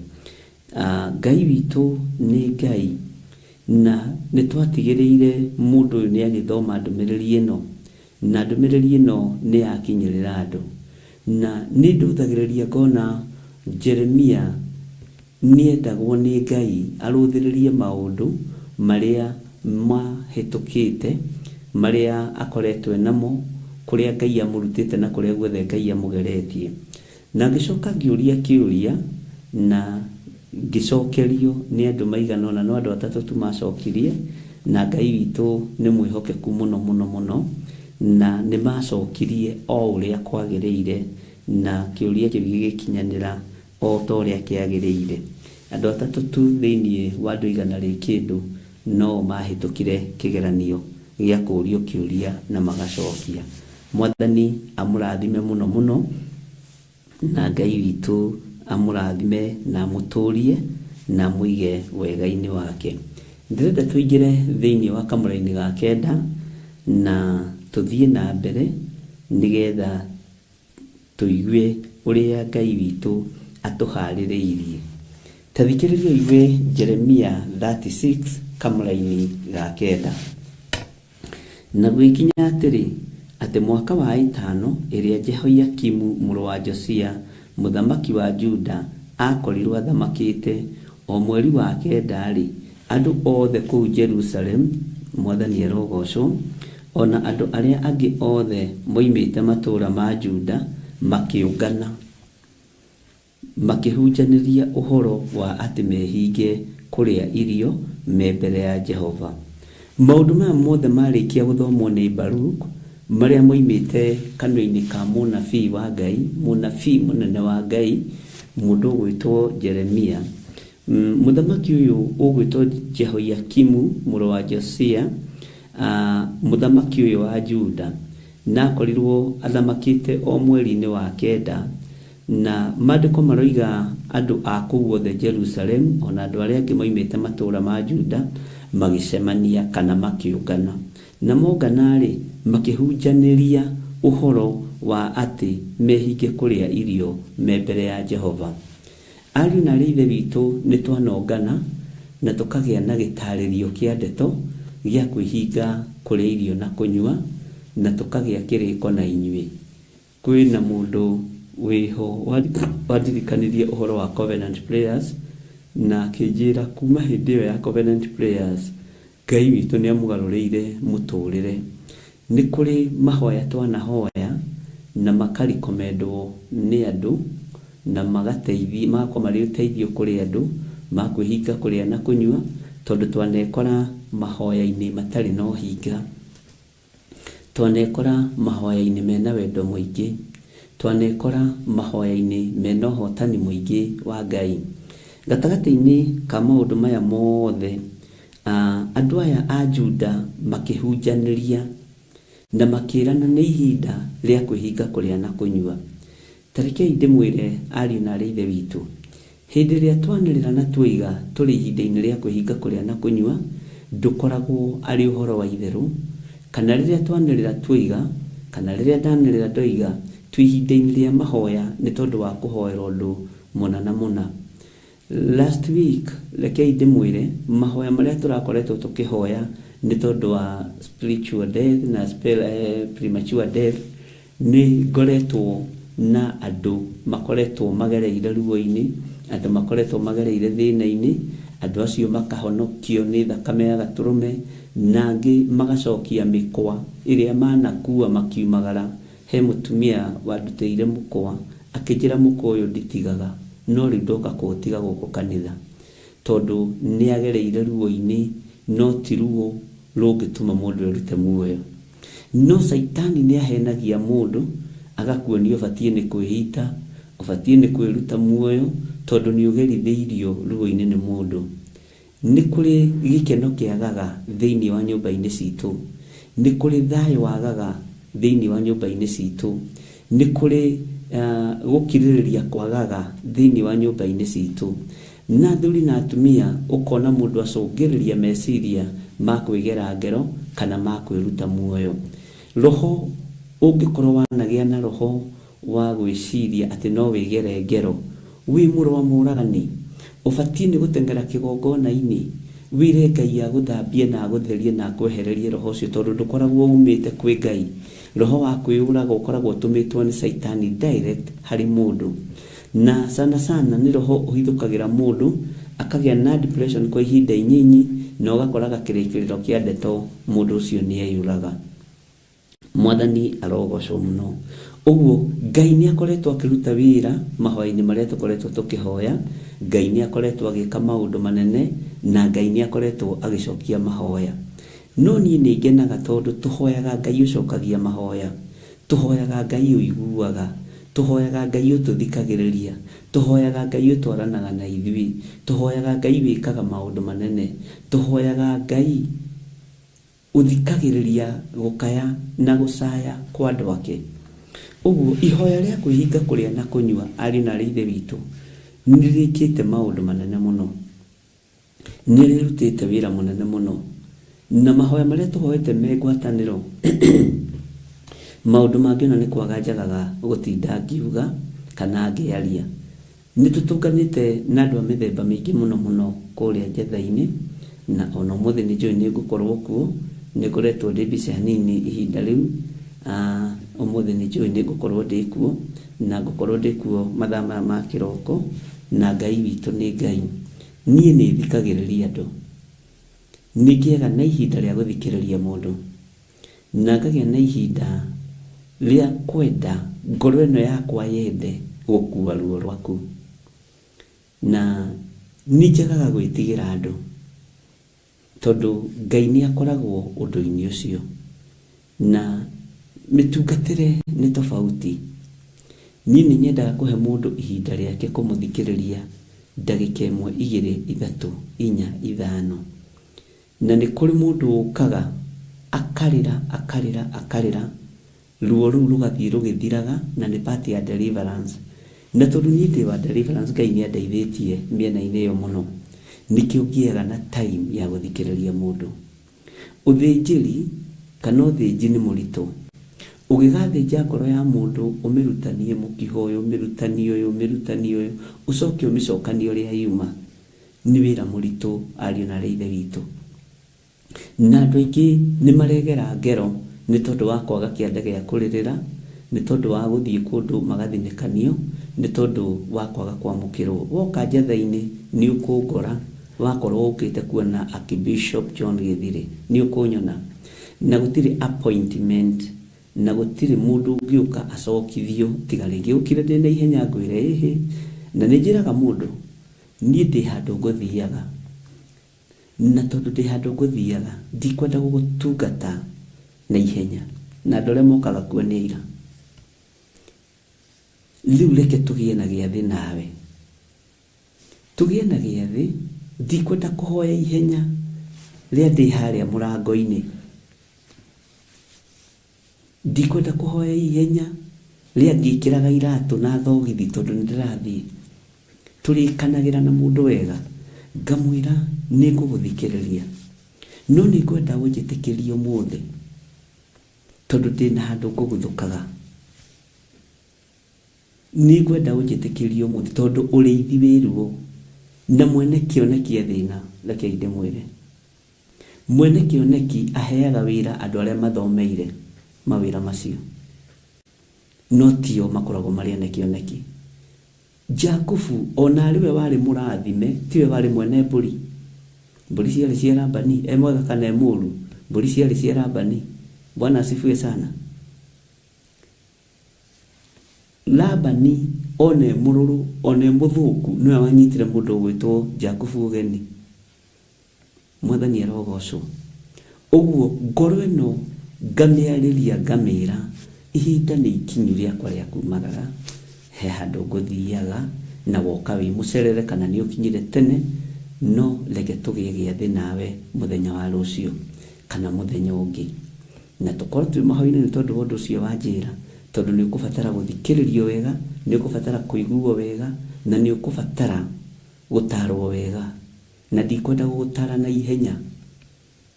Ngai witũ nĩ Ngai, na nĩtwatigĩrĩire mũndũ ũyũ nĩagĩthoma ndũmĩrĩri ĩno, na ndũmĩrĩri ĩno nĩ yakinyĩrĩra andũ, na nĩndũthagĩrĩria ngona Jeremia nĩendagwo nĩ Ngai arũthĩrĩrie maũndũ marĩa mahĩtũkĩte, marĩa akoretwo namo, kũrĩa Ngai amũrutĩte na kũrĩa guothe Ngai amũgeretie. Na ngĩcoka ngĩũria kĩũria na ngĩcokerio nĩ andũ maigana ũna, no andũ atatũ tu macokirie, na Ngai witũ nĩ mwĩhokeku mũno mũno mũno, na nĩ macokirie o ũrĩa kwagĩrĩire, na kĩũria kĩu gĩgĩkinyanĩra o ta ũrĩa kĩagĩrĩire. Andũ atatũ tu thĩinĩ wa andũ igana rĩ kĩndũ no mahĩtũkire kĩgeranio gĩa kũũrio kĩũria na magacokia. Mwathani amũrathime mũno mũno, na Ngai witũ amũrathime na amũtũrie na amũige wega-inĩ wake. Ndĩrenda tũingĩre thĩinĩ wa kamũra-inĩ ga kenda na tũthiĩ na mbere nĩgetha tũigue ũrĩa Ngai witũ atũharĩrĩirie. Ta thikĩrĩria igue Jeremia 36 kamũra-inĩ ga kenda. Na gwĩkinya atĩrĩ, atĩ mwaka wa 5 ĩrĩa Jehoiakimu mũrũ wa Josia mũthamaki wa Juda akorirwo athamakĩte, o mweri wa kenda-rĩ, andũ othe kũu Jerusalem, Mwathani arogocwo, ona andũ arĩa angĩ othe moimĩte matũũra ma Juda makĩũngana, makĩhunjanĩria ũhoro wa atĩ mehinge kũrĩa irio me mbere ya Jehova. Maũndũ maya mothe marĩkia gũthomwo nĩ Baruku, marĩa moimĩte kanua-inĩ ka mũnabii wa Ngai, mũnabii mũnene wa Ngai, mũndũ ũgwĩtwo Jeremia. Mũthamaki ũyũ ũgwĩtwo Jehoiakimu mũrũ wa Josia, mũthamaki ũyũ wa Juda, na akorirwo athamakĩte o mweri-inĩ wa kenda, na maandĩko maroiga andũ a kũu othe Jerusalem, ona andũ arĩa angĩ moimĩte matũũra ma Juda magĩcemania kana makĩũngana, na mongana-rĩ makĩhunjanĩria ũhoro wa atĩ mehinge kũrĩa irio me mbere ya Jehova. Ariũ na ithe witũ nĩtwanongana na tũkagĩa na gĩtarĩrio kĩa ndeto gĩa kwĩhinga kũrĩa irio na kũnyua, na tũkagĩa kĩrĩko na inyuĩ. Kwĩna mũndũ wĩho wandirikanirie ũhoro wa covenant prayers, na akĩnjĩra kuma hĩndĩ ĩyo ya covenant prayers Ngai witũ nĩamũgarũrĩire mũtũrĩre. Nĩ kũrĩ mahoya twanahoya na makarĩkomendwo nĩ andũ na magateithia, magakorwo marĩ ũteithio kũrĩ andũ, makwĩhinga kũrĩa na kũnyua, tondũ twanekora mahoya-inĩ matarĩ na ũhinga, twanekora mahoya-inĩ mena wendo mũingĩ, twanekora mahoya-inĩ mena ũhotani mũingĩ wa Ngai. Gatagatĩ-inĩ ka maũndũ maya mothe, andũ aya a Juda makĩhunjanĩria na makĩrana nĩ ihinda rĩa kwĩhinga kũrĩa na kũnyua. Tarekei ndĩmwĩre ariũ na aarĩ ithe witũ, hĩndĩ ĩrĩa twanĩrĩra na twaiga tũrĩ ihinda-inĩ rĩa kwĩhinga kũrĩa na kũnyua, ndũkoragwo arĩ ũhoro wa itherũ, kana rĩrĩa twanĩrĩra twaiga, kana rĩrĩa ndanĩrĩra ndoiga twĩ ihinda-inĩ rĩa mahoya nĩ tondũ wa kũhoera ũndũ mũna na mũna. Last week rekei ndĩmwĩre mahoya marĩa tũrakoretwo tũkĩhoya nĩ tondũ wa spiritual death na premature death, nĩ ngoretwo na andũ makoretwo magereire ruo-inĩ, andũ makoretwo magereire thĩna-inĩ, andũ acio makahonokio nĩ thakame ya gatũrũme, na angĩ magacokia mĩkwa ĩrĩa manakua makiumagara. He mũtumia wandutĩire mũkwa akĩnjĩra mũkwa ũyũ nditigaga, no rĩu ndoka kũũtiga gũkũ kanitha, tondũ nĩ agereire ruo-inĩ, no ti ruo rũngĩtũma mũndũ erute muoyo. No Saitani nĩ ahenagia mũndũ agakuonia ũbatiĩ nĩ kwĩhita, ũbatiĩ nĩ kwĩruta muoyo, tondũ nĩ ũgerithĩirio ruo-inĩ nĩ mũndũ. Nĩ kũrĩ gĩkeno kĩagaga thĩinĩ wa nyũmba-inĩ citũ, nĩ kũrĩ thayũ wagaga thĩinĩ wa nyũmba-inĩ citũ, nĩ kũrĩ gũkirĩrĩria kwagaga thĩinĩ wa nyũmba-inĩ citũ. Na athuri na atumia ũkona mũndũ acũngĩrĩria meciria ma kwĩgera ngero kana ma kwĩruta muoyo. Roho ũngĩkorwo wanagĩa na roho wa gwĩciria atĩ no wĩgere ngero, wĩ mũrũ wa mũragani, ũbatiĩ nĩ gũtengera kĩgongona-inĩ wĩre Ngai agũthambie na agũtherie na akwehererie roho ũcio, tondũ ndũkoragwo umĩte kwĩ Ngai. Roho wa kwĩyũraga ũkoragwo ũtũmĩtwo nĩ Saitani direct harĩ mũndũ, na sana nĩ roho ũhithũkagĩra mũndũ akagĩa na depression kwa ihinda inyinyi, na ũgakoraga kĩrĩkĩrĩro kĩa ndeto mũndũ ũcio nĩ eyũraga. Mwathani arogocwo mũno. Ũguo Ngai nĩ akoretwo akĩruta wĩra mahoya-inĩ marĩa tũkoretwo tũkĩhoya. Ngai nĩ akoretwo agĩka maũndũ manene, na Ngai nĩ akoretwo agĩcokia mahoya. No niĩ nĩ ngenaga tondũ tũhoyaga Ngai ũcokagia mahoya, tũhoyaga Ngai ũiguaga, tũhoyaga Ngai ũtũthikagĩrĩria, tũhoyaga Ngai ũtwaranaga na ithuĩ, tũhoyaga Ngai wĩkaga maũndũ manene, tũhoyaga Ngai ũthikagĩrĩria gũkaya na gũcaya kwa andũ ake. Ũguo ihoya rĩa kwĩhinga kũrĩa na kũnyua, ariũ na ithe witũ, nĩ rĩkĩte maũndũ manene mũno, nĩ rĩrutĩte wĩra mũnene mũno. Na mahoya marĩa tũhoete me ngwatanĩro maũndũ mangĩona nĩ kwaga njagaga gũtinda ngiuga kana ngĩaria. Nĩ tũtũnganĩte na andũ a mĩthemba mĩingĩ mũno kũrĩa njetha-inĩ, na ona ũmũthĩ nĩ njũĩ nĩ ngũkorwo kuo. Nĩ ngoretwo ndĩ mbica nini ihinda rĩu, ũmũthĩ nĩ njũĩ nĩ ngũkorwo ndĩ kuo, na ngũkorwo ndĩ kuo mathaa maya ma kĩroko. Na Ngai witũ nĩ Ngai. Niĩ nĩ thikagĩrĩria andũ, nĩ ngĩaga na ihinda rĩa gũthikĩrĩria mũndũ, na ngagĩa na ihinda rĩa kwenda ngoro ĩno yakwa yende gũkua ruo rwaku. Na nĩ njagaga gwĩtigĩra andũ, tondũ Ngai nĩ akoragwo ũndũ-inĩ ũcio, na mĩtungatĩre nĩ tofauti. Niĩ nĩ nyendaga kũhe mũndũ ihinda rĩake kũmũthikĩrĩria ndagĩka 1, 2, 3, 4, 5. Na nĩ kũrĩ mũndũ ũkaga akarĩra ruo rũu rũgathiĩ rũgĩthiraga, na nĩ part ya deliverance. Na tondũ niĩ ndĩ wa deliverance, Ngai nĩ andeithĩtie mĩena-inĩ ĩyo mũno, nĩkĩo ngĩaga na time ya gũthikĩrĩria mũndũ. Ũthĩnjĩri kana ũthĩnji nĩ mũritũ. Ũgĩgathĩnja ngoro ya mũndũ, ũmĩrutanie mũkiho ũyũ, ũmĩrutanie ũyũ, ũcoke ũmĩcokanie ũrĩa yuma, nĩ wĩra mũritũ, ariũ na ithe witũ. Na andũ aingĩ nĩ maregera ngero nĩ tondũ wa kwaga kĩanda gĩa kũrĩrĩra, nĩ tondũ wa gũthiĩ kũndũ magathinĩkanio, nĩ tondũ wa kwaga kwamũkĩrwo. Woka njetha-inĩ nĩ ũkũngora, wakorwo ũkĩte kuona Archbishop John Gĩthirĩ nĩ ũkũnyona, na gũtirĩ appointment, na gũtirĩ mũndũ ũngĩũka acokithio, tiga rĩngĩ ũkire ndĩ na ihenya ngwĩre na nĩ njĩraga mũndũ niĩ ndĩ handũ ngũthiaga, na tondũ ndĩ handũ ngũthiaga ndikwenda gũgũtungata na ihenya, na andũ arĩa mokaga kuo nĩ aira. Rĩu reke tũgĩe na gĩathĩ nawe, tũgĩe na gĩathĩ. Ndikwenda kũhoya ihenya rĩa ndĩ harĩa mũrango-inĩ, ndikwenda kũhoya ihenya rĩa ngĩkĩraga iratũ na thogithi tondũ nĩ ndĩrathiĩ. Tũrĩkanagĩra na mũndũ wega, ngamwĩra nĩ ngũgũthikĩrĩria, no nĩ ngwenda ũnjĩtĩkĩrie ũmũthĩ tondũ ndĩ na handũ ngũguthũkaga. Nĩ ngwenda ũnjĩtĩkĩrie ũmũthĩ tondũ ũrĩithi wĩruo, na mwene kĩoneki thĩna. Reke ndĩmwĩre, mwene kĩoneki aheaga wĩra andũ arĩa mathomeire mawĩra macio, no tio makoragwo marĩ ene kĩoneki. Jakubu ona rĩwe warĩ mũrathime, tiwe warĩ mwene mbũri. Mbũri ciarĩ cia Labani, mwega kana mũũru, mbũri ciarĩ cia Labani. Bwana asifiwe sana. Labani one mũrũrũ, one mũthũku, nĩwe wanyitire mũndũ ũgwĩtwo Jakubu ũgeni. Mwathani arogocwo. Ũguo ngoro ĩno ngamĩarĩria ngamĩra, ihinda nĩ ikinyu rĩakwa rĩa kumagara, he handũ ngũthiaga na woka wĩ mũcerere kana nĩ ũkinyire tene, no reke tũgĩe gĩathĩ nawe mũthenya wa rũciũ kana mũthenya ũngĩ, na tũkorwo twĩ mahoya-inĩ nĩ tondũ wa ũndũ ũcio wanjĩra, tondũ nĩ ũkũbatara gũthikĩrĩrio wega, nĩ ũkũbatara kũiguo wega, na nĩ ũkũbatara gũtarwo wega, na ndikwenda gũgũtara na ihenya,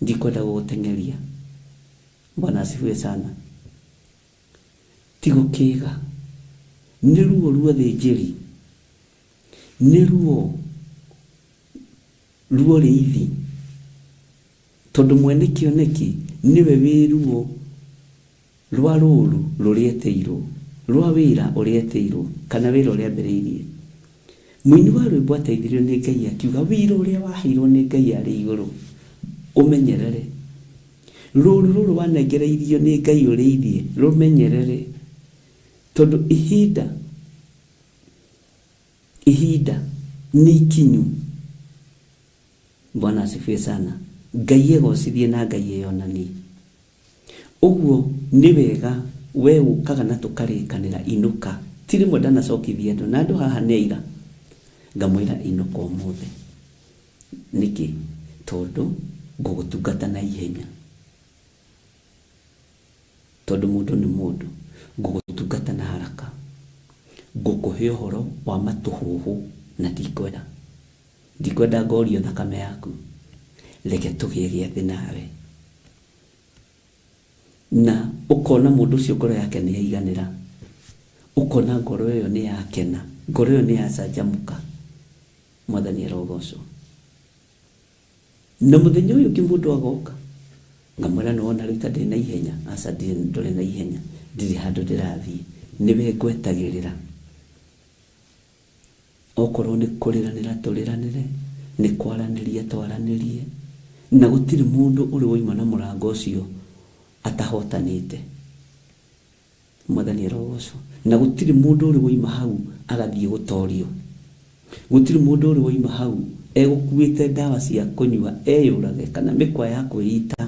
ndikwenda gũgũteng'eria. Bwana asifiwe sana. Tigo kĩga nĩ ruo ruo thĩnjĩri, nĩ ruo rĩithi, tondũ mwene kĩoneki niwe wĩ ruo rwa rũru rũrĩeteirwo, rwa wĩra ũrĩeteirwo kana wĩra ũrĩa ambĩrĩirie. Mũini wa rwĩmbo ateithirio nĩ Ngai akiuga wĩra ũrĩa waheirwo nĩ Ngai arĩ igũrũ ũmenyerere, rũru rũrũ wanengereirio nĩ Ngai ũrĩithie rũmenyerere, tondũ ihinda nĩ ikinyu. Bwana asifiwe sana. Ngai egocithie na Ngai eyonanie. Ũguo nĩ wega we ũkaga na tũkarĩkanĩra, inũka. Ti rĩmwe ndanacokithia andũ, na andũ haha nĩ aira, ngamwĩra inũka ũmũthĩ. Nĩkĩ? Tondũ ngũgũtungata na ihenya, tondũ mũndũ nĩ mũndũ, ngũgũtungata na haraka, ngũkũhe ũhoro wa matũhũhũ na ndikwenda ngorio thakame yaku, reke tũgĩe gĩathĩ nawe. Na ũkona mũndũ ũcio ngoro yake nĩ yaiganĩra, ũkona ngoro ĩyo nĩ yakena, ngoro ĩyo nĩ yacanjamũka. Mwathani arogocwo. Na mũthenya ũyũ ũngĩ mũndũ agoka, ngamwĩra nĩ wona rĩu ta ndĩ na ihenya, aca ndũrĩ na ihenya, ndirĩ handũ ndĩrathiĩ, nĩwe ngwetagĩrĩra. Okorwo nĩ kũrĩranĩra tũrĩranĩre, nĩ kwaranĩria twaranĩrie, na gũtirĩ mũndũ ũrĩ woima na mũrango ũcio atahotanĩte. Mwathani arogocwo. Na gũtirĩ mũndũ ũrĩ woima hau agathiĩ gũtorio, gũtirĩ mũndũ ũrĩ woima hau egũkuĩte ndawa cia kũnyua eyũrage kana mĩkwa ya kwĩita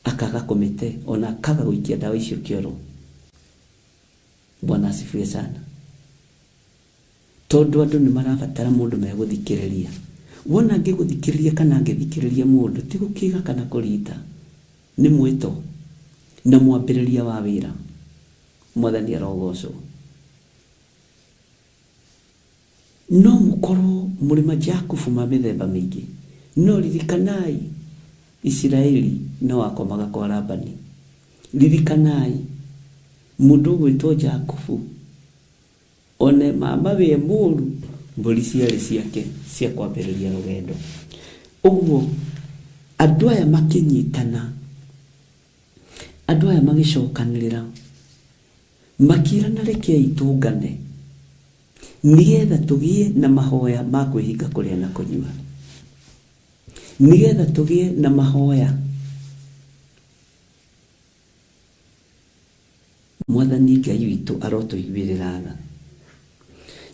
akaga kũmĩte, ona akaga gũikia ndawa icio kĩoro. Bwana asifiwe sana. Tondũ andũ nĩ marabatara mũndũ megũthikĩrĩria. Wona angĩgũthikĩrĩria kana angĩthikĩrĩria mũndũ, ti gũkĩga kana kũrita, nĩ mwĩto na mwambĩrĩria wa wĩra. Mwathani arogocwo. No mũkorwo mũrĩ majakubu ma mĩthemba mĩingĩ, no ririkanai Isiraeli no akomaga kwa Labani. Ririkanai mũndũ ũgwĩtwo Jakubu, one mama we mũru, mbũri ciarĩ ciake cia kwambĩrĩria rũgendo. Ũguo andũ aya makĩnyitana, andũ aya magĩcokanĩrĩra, makĩrana rekei tũngane, nĩgetha tũgĩe na mahoya ma kwĩhinga kũrĩa na kũnyua, nĩgetha tũgĩe na mahoya. Mwathani Ngai witũ arotũiguĩrĩra tha.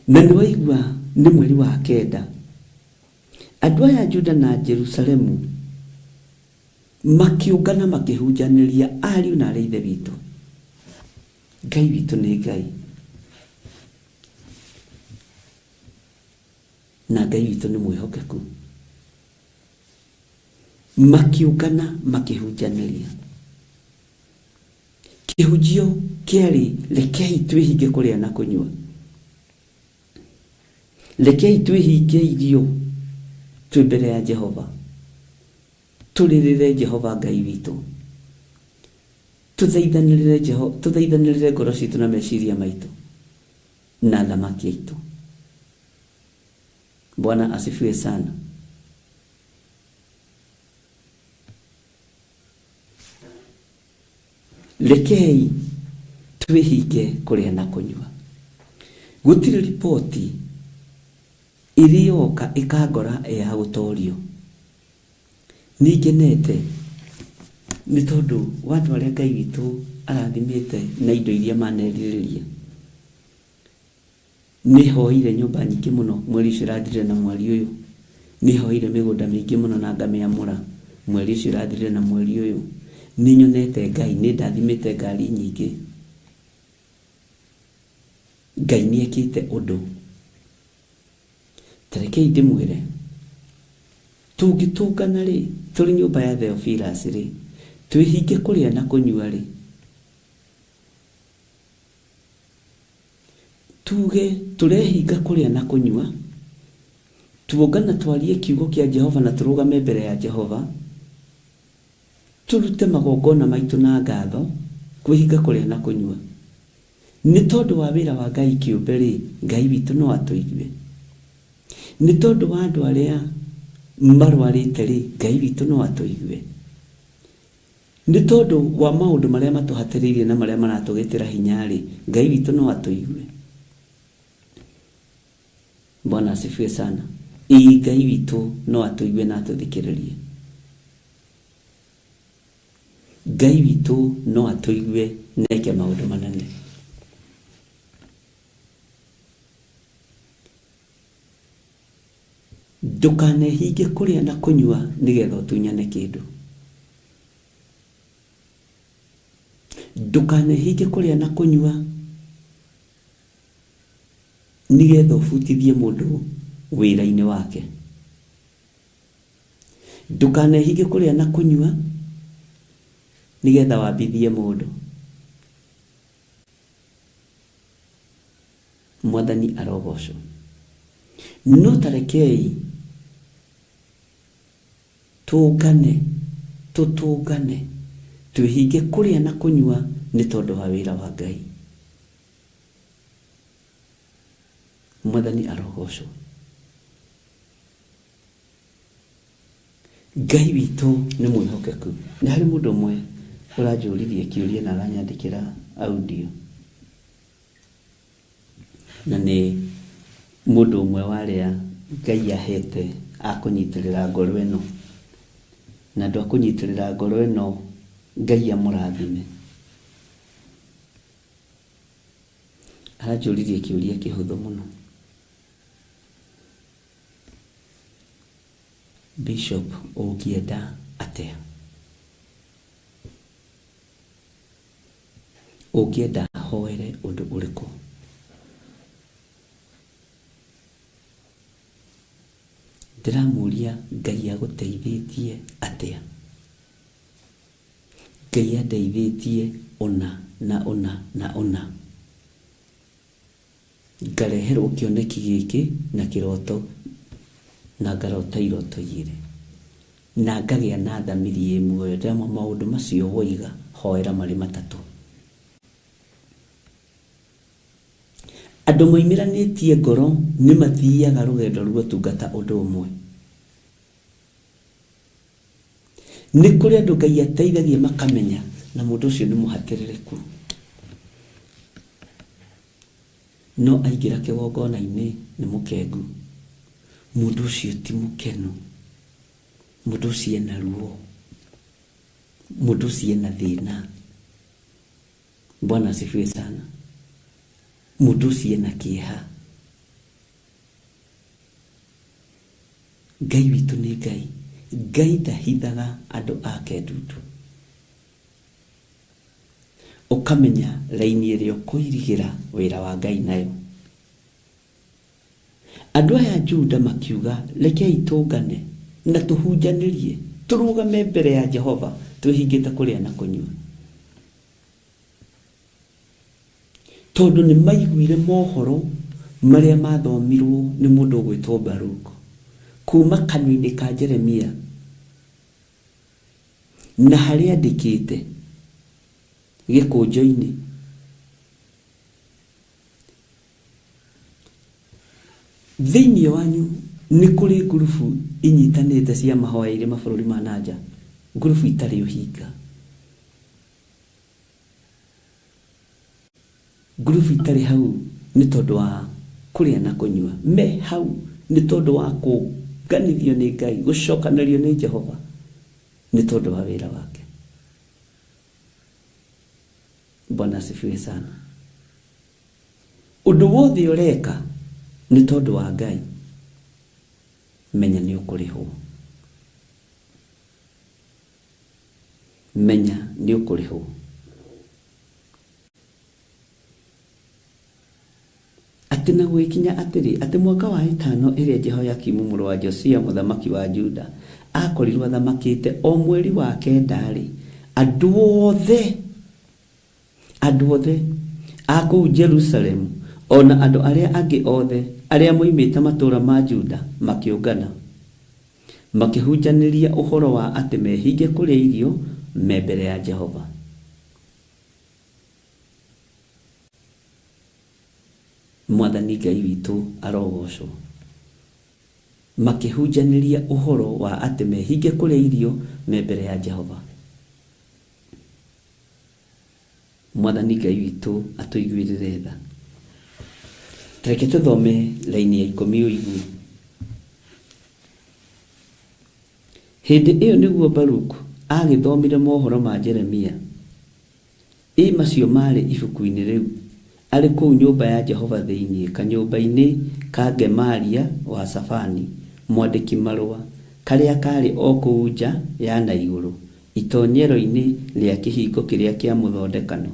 Na nĩ waigua nĩ mweri wa kenda, andũ aya Juda na Jerusalemu makiũngana makĩhunjanĩria ariũ na arĩ ithe witũ. Ngai witũ nĩ Ngai, na Ngai witũ nĩ mwĩhokeku. Makiũngana makĩhunjanĩria. Kĩhunjio kĩarĩ rekei twĩhinge kũrĩa na kũnyua, rekei twĩhinge irio twĩ mbere ya Jehova, tũrĩrĩre Jehova Ngai witũ, tũthaithanĩrĩre ngoro citũ na meciria maitũ na thamaki aitũ. Bwana asifiwe sana. Rekei twĩhinge kũrĩa na kũnyua. Gũtirĩ ripoti ĩrĩoka ĩkangora ya gũtorio. Nĩngenete nĩ tondũ watu arĩa Ngai witũ arathimĩte na indo iria manerirĩria. Nĩhoire nyũmba nyingĩ mũno mweri ũcio ũrathirire na mweri ũyũ. Nĩhoire mĩgũnda mĩingĩ mũno na ngamĩamũra mweri ũcio ũrathirire na mweri ũyũ. nĩ nyonete Ngai nĩ ndathimĩte ngari nyingĩ. Ngai nĩ ekĩte ũndũ. Tarekei ndĩmwĩre, tũngĩtũngana rĩ, tũrĩ nyũmba ya Theophilus rĩ, twĩhinge kũrĩa na kũnyua rĩ, tuge tũrehinga kũrĩa na kũnyua, tuongana twarie kiugo kĩa Jehova na tũrũgame mbere ya Jehova, turute magongona maitũ na ngatho, kwĩhinga kũrĩa na kũnyua. Nĩ tondũ wa wĩra wa Ngai kĩũmbe rĩ, Ngai witũ no atũigue. Nĩ tondũ wa andũ arĩa marwarĩte rĩ, Ngai witũ no atũigue. Nĩ tondũ wa maũndũ marĩa matũhatĩrĩirie na marĩa maratũgĩtĩra hinya rĩ, Ngai witũ no atũigue. Bwana asifiwe sana. Ngai witũ no atũigue na atũthikĩrĩrie. Ngai witũ no atũigue na eke maũndũ manene. Ndũkanehinge kũrĩa na kũnyua nĩgetha ũtunyane kĩndũ. Ndũkanehinge kũrĩa na kũnyua nĩgetha ũbutithie mũndũ wĩra-inĩ wake. Ndũkanehinge kũrĩa na kũnyua nĩgetha wambithie mũndũ. Mwathani arogocwo. No tarekei tũtũngane twĩhinge kũrĩa na kũnyua nĩ tondũ wa wĩra wa Ngai. Mwathani arogocwo. Ngai witũ nĩ mwĩhokeku. Nĩ harĩ mũndũ ũmwe ũranjũririe kĩũria na aranyandĩkĩra audio. Na nĩ mũndũ ũmwe warĩa Ngai ahete akũnyitĩrĩra ngoro ĩno. Na andũ akũnyitĩrĩra ngoro ĩno Ngai amũrathime. Aranjũririe kĩũria kĩhũthũ mũno. Bishop, ũngĩenda atĩa? Ũngĩenda hoere ũndũ ũrĩkũ? Ndĩramũria Ngai agũteithĩtie atĩa? Ngai andeithĩtie ona na ona na ona. Ngareherwo kĩoneki gĩkĩ na kĩroto na ngarota iroto igĩrĩ. Na ngagĩa na thamiri ĩmwe. Ndĩrama maũndũ macio woiga hoera marĩ matatũ. Andũ moimĩranĩtie ngoro nĩ mathiaga rũgendo rwa ũtungata ũndũ ũmwe. Nĩ kũrĩ andũ Ngai ateithagia makamenya na mũndũ ũcio nĩ mũhatĩrĩrĩku. No aingĩra kĩgongona-inĩ nĩ mũkengu. Mũndũ ũcio ti mũkenu. Mũndũ ũcio ena ruo. Mũndũ ũcio ena thĩna. Bwana asifiwe sana. Mũndũ ũcio ena kĩeha. Ngai witũ nĩ Ngai. Ngai ndahithaga andũ ake ndundu. Ũkamenya raini ĩrĩa ũkũirigĩra wĩra wa Ngai nayo. Andũ aya Juda makiuga rekei tũngane na tũhunjanĩrie, tũrũgame mbere ya Jehova twĩhingĩte kũrĩa na kũnyua. Tondũ nĩ maiguire mohoro marĩa mathomirwo nĩ mũndũ ũgwĩtwo Baruku kuma kanua-inĩ ka Jeremia, na harĩa andĩkĩte gĩkũnjo-inĩ. Thĩinĩ wanyu nĩ kũrĩ ngurubu inyitanĩte cia mahoya irĩ mabũrũri ma nanja, ngurubu itarĩ ũhinga, ngurubu itarĩ hau nĩ tondũ wa kũrĩa na kũnyua, me hau nĩ tondũ wa kũnganithio nĩ Ngai, gũcokanĩrio nĩ Jehova, nĩ tondũ wa wĩra wake. Bwana asifiwe sana. Ũndũ wothe ũreka nĩ tondũ wa Ngai, menya nĩ ũkũrĩhwo. menya nĩ ũkũrĩhwo. Atĩ na gwĩkinya atĩrĩ, atĩ mwaka wa 5 ĩrĩa Jehoiakimu mũrũ wa Josia mũthamaki wa Juda akorirwo athamakĩte, o mweri wa 9 andũ othe a kũu Jerusalemu, ona andũ arĩa angĩ othe arĩa moimĩte matũũra ma Juda makĩũngana, makĩhunjanĩria ũhoro wa atĩ mehinge kũrĩa irio me mbere ya Jehova. Mwathani Ngai witũ arogocwo. Makĩhunjanĩria ũhoro wa atĩ mehinge kũrĩa irio me mbere ya Jehova. Mwathani Ngai witũ atũiguĩrĩre tha. Reke tũthome laini ya 10 ũigu. Hĩndĩ ĩyo nĩguo Baruku agĩthomire mohoro ma Jeremia. Macio marĩ ibuku-inĩ rĩu, arĩ kũu nyũmba ya Jehova thĩinĩ kanyũmba-inĩ ka Gemaria wa Safani mwandĩki marũa, karĩa karĩ o kũu nja ya na igũrũ itonyero-inĩ rĩa kĩhingo kĩrĩa kĩa mũthondekano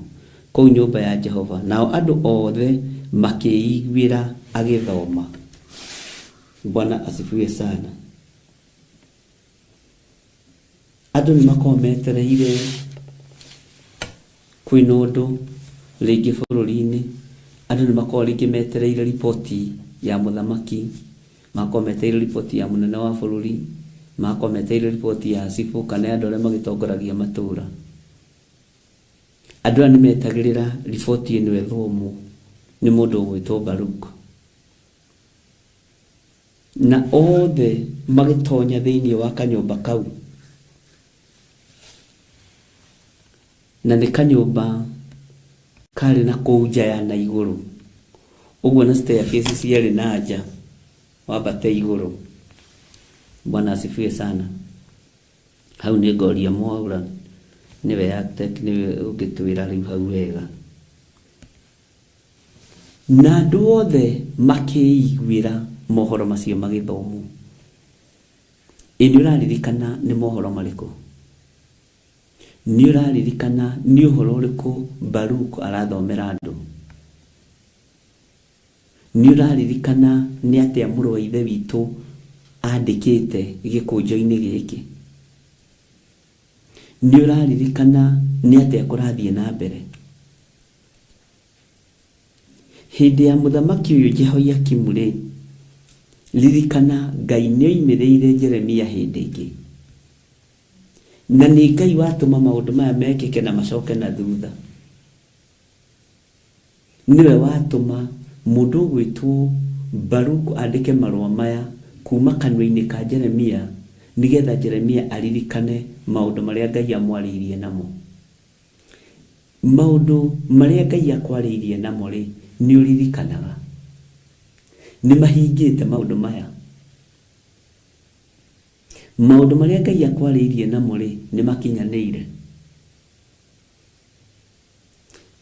kũu nyũmba ya Jehova. Nao andũ othe makĩiguĩra agĩthoma. Bwana asifiwe sana. Andũ nĩ makoragwo metereire kwĩna ũndũ rĩngĩ bũrũri-inĩ. Andũ nĩ makoragwo rĩngĩ metereire ripoti ya mũthamaki, makoragwo metereire ripoti ya mũnene wa bũrũri, makoragwo metereire ripoti ya cibũ kana andũ arĩa magĩtongoragia matũũra. Andũ aya nĩ metagĩrĩra ripoti ĩno ĩthomwo nĩ mũndũ ũgwĩtwo Baruku. Na othe magĩtonya thĩinĩ wa kanyũmba kau, na nĩ kanyũmba karĩ na kũu nja ya na igũrũ, ũguo na staircase ciarĩ na nja wambate igũrũ. Bwana asifiwe sana. Hau nĩ Ngoria Mwaura niwe architect, niwe ũngĩtwĩra rĩu hau wega. Na andũ othe makĩiguĩra mohoro macio magĩthomwo. Nĩ ũraririkana nĩ mohoro marĩkũ? Nĩ ũraririkana nĩ ũhoro ũrĩkũ Baruku arathomera andũ? Nĩ ũraririkana nĩ atĩa mũrũ wa ithe witũ andĩkĩte gĩkũnjo-inĩ gĩkĩ? Nĩ ũraririkana nĩ atĩa kũrathiĩ na mbere? Hĩndĩ ya mũthamaki ũyũ Jehoiakimu rĩ, ririkana Ngai nĩ oimĩrĩire Jeremia hĩndĩ ĩngĩ, na nĩ Ngai watũma maũndũ maya mekĩke na macoke na thutha. Niwe watũma mũndũ ũgwĩtwo Baruku andĩke marũa maya kuma kanua-inĩ ka Jeremia, nĩgetha Jeremia aririkane maũndũ marĩa Ngai amwarĩirie namo. Maũndũ marĩa Ngai akwarĩirie namo rĩ, nĩ ũririkanaga nĩ mahingĩte maũndũ maya. Maũndũ marĩa Ngai akwarĩirie namo rĩ, nĩ makinyanĩire.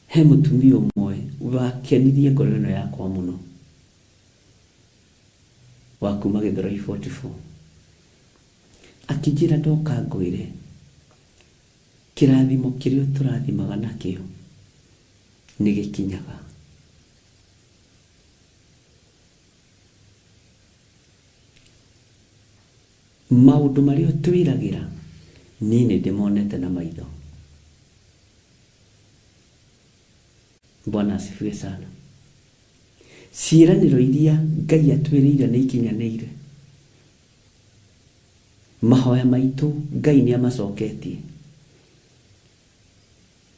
He mũtumia ũmwe wakenirie ngoro ĩno yakwa mũno, wa kuma Gĩthũrai 44, akĩnjĩra ndoka ngwĩre kĩrathimo kĩrĩa tũrathimaga nakĩo nĩ gĩkinyaga. Maũndũ marĩa twĩragĩra niĩ nĩ ndĩmonete na maitho. Bwana asifiwe sana. Ciĩranĩro iria Ngai atwĩrĩire nĩ ikinyanĩire. Mahoya maitũ Ngai nĩ amacoketie.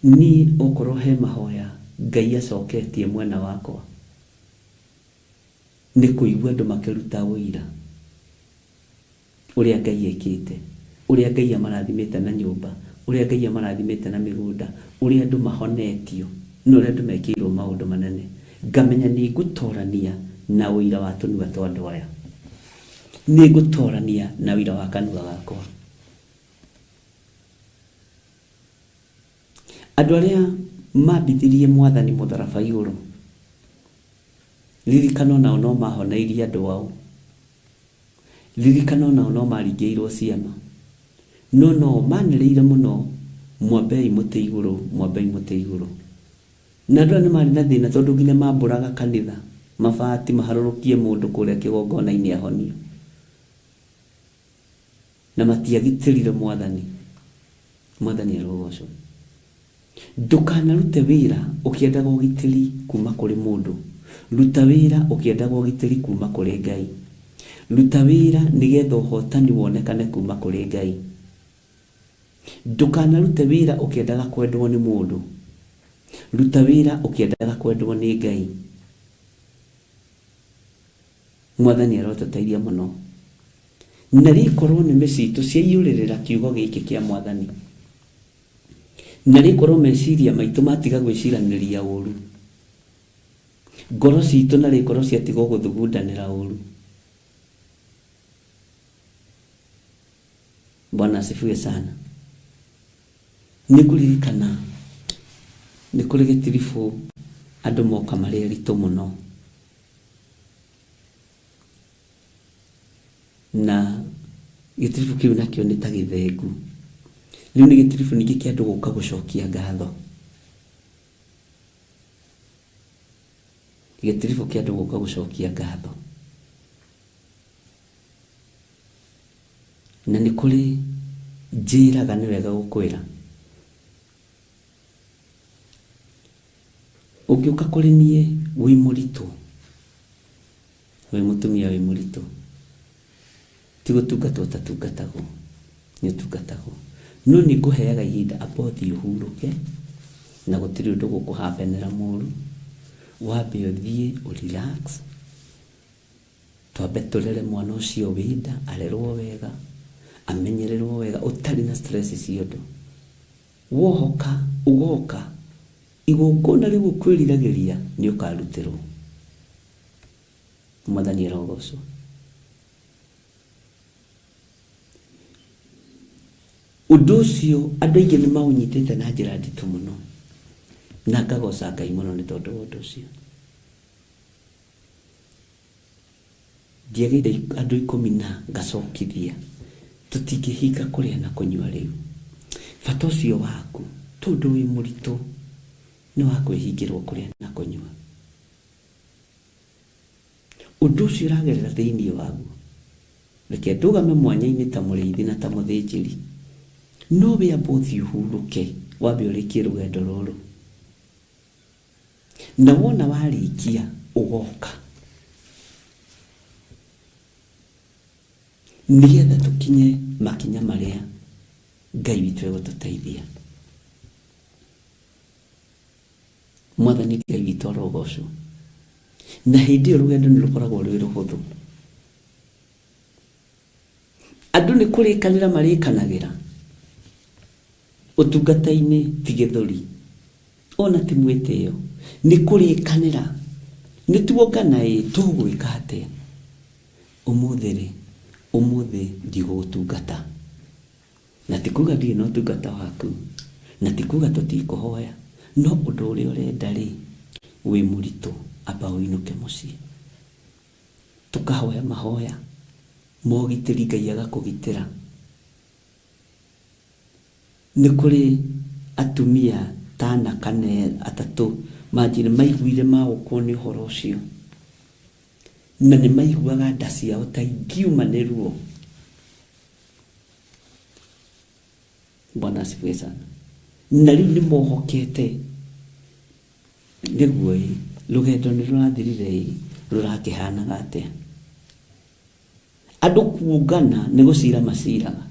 Niĩ okorwo he mahoya Ngai acoketie mwena wakwa, nĩ kũigua andũ makĩruta ũira ũrĩa Ngai ekĩte, ũrĩa Ngai amarathimĩte na nyũmba, ũrĩa Ngai amarathimĩte na mĩgũnda, ũrĩa andũ mahonetio, na ũrĩa andũ mekĩirwo maũndũ manene. Ngamenya nĩ ngũtorania na ũira wa tũnua twa andũ aya, nĩ ngũtorania na ũira wa kanua gakwa. Andũ arĩa mambithirie Mwathani mũtharaba igũrũ, ririkana nao no mahoneirie andũ ao, ririkana nao no maringĩirwo ciama, no manĩrĩire mũno mwambei muti iguru na andũ nĩ marĩ na thĩna tondũ nginya mambũraga kanitha mabati maharũrũkie mũndũ kũrĩa kĩgongona-inĩ ahonio na matiagitĩrire mwathani arogocwo. Ndũkanarute wĩra ũkĩendaga ũgitĩri kuma kũrĩ mũndũ, ruta wĩra ũkĩendaga ũgitĩri kuma kũrĩ Ngai. Ruta wĩra nĩgetha ũhotani wonekane kuma kũrĩ Ngai. Ndũkanarute wĩra ũkĩendaga kwendwo nĩ mũndũ, ruta wĩra ũkĩendaga kwendwo nĩ Ngai. Mwathani arotũteithia mũno. Na rĩkorwo nĩ mĩcitũ ciaiyũrĩrĩra kiugo gĩkĩ kĩa Mwathani, na rĩkorwo meciria maitũ matiga gwĩciranĩria ũru, ngoro citũ na rĩkorwo ciatigwo gũthugundanĩra ũru. Bwana asifiwe sana. Nĩkũririkana nĩ kũrĩ gĩtiribũ andũ moka marĩ aritũ mũno, na gĩtiribũ kĩu nakĩo nĩ ta gĩthengu. Rĩu nĩ gĩtiribũ ningĩ kĩa andũ gũka gũcokia ngatho, gĩtiribũ kĩa andũ gũka gũcokia ngatho. Na nĩ kũrĩ njĩraga nĩ wega gũkwĩra, ũngĩũka kũrĩ niĩ wĩ mũritũ, wĩ mũtumia wĩ mũritũ, ti gũtungatwo tatungatagwo, nĩ ũtungatagwo. No nĩ ngũheaga ihinda apothi ũhurũke, na gũtirĩ ũndũ gũkũhambenera mũru. Wambe ũthiĩ ũrelax, twambe tũrere mwana ũcio wĩnda, arerwo wega, amenyererwo wega, ũtarĩ na stress ciothe. Wohoka ugoka igongona rĩu ũkwĩriragĩria nĩ ũkarutĩrwo. Mwathani arogocwo. Ũndũ ũcio andũ aingĩ nĩ maũnyitĩte na njĩra nditũ mũno, na ngagoca Ngai mũno nĩ tondũ wa ũndũ ũcio. Ndiagĩire andũ 10 na ngacokithia, tũtingĩhinga kũrĩa na kũnyua rĩu. Bata ũcio waku tondũ wĩ mũritũ nĩ wa kwĩhingĩrwo kũrĩa na kũnyua. Ũndũ ũcio ũragerera thĩinĩ waguo, reke ndũgame mwanya-inĩ ta mũrĩithi na ta mũthĩnjĩri, no we abothi ũhurũke, wambe ũrĩkie rũgendo rũrũ. Na wona warĩkia ũgoka, nĩgetha tũkinye makinya marĩa Ngai witũ egũtũteithia. Mwathani Ngai witũ arogocwo. Na hĩndĩ ĩyo rũgendo nĩ rũkoragwo rwĩ rũhũthũ. Andũ nĩ kũrĩkanĩra marĩkanagĩra ũtungata-inĩ ti gĩthũri, ona ti mwĩtĩo, nĩ kũrĩkanĩra, nĩ tuongana tũgwĩka atĩa. Ũmũthĩ ndigũgũtungata, na ti kuga ndirĩ na ũtungata waku, na ti kuga tũtikũhoya, no ũndũ ũrĩa ũrenda rĩ wĩ mũritũ, amba ũinũke mũciĩ tũkahoya mahoya mogitĩri, Ngai agakũgitĩra. Nĩ kũrĩ atumia 5 kana 3 manjĩrĩ maiguire magũkwo nĩ ũhoro ũcio, na nĩ maiguaga nda ciao ta ingiuma nĩ ruo. Bwana asifiwe sana. Na rĩu nĩ mohokete nĩguo rũgendo nĩ rũrathirire rũrakĩhanaga atĩa. Andũ kuongana nĩ gũcira maciraga,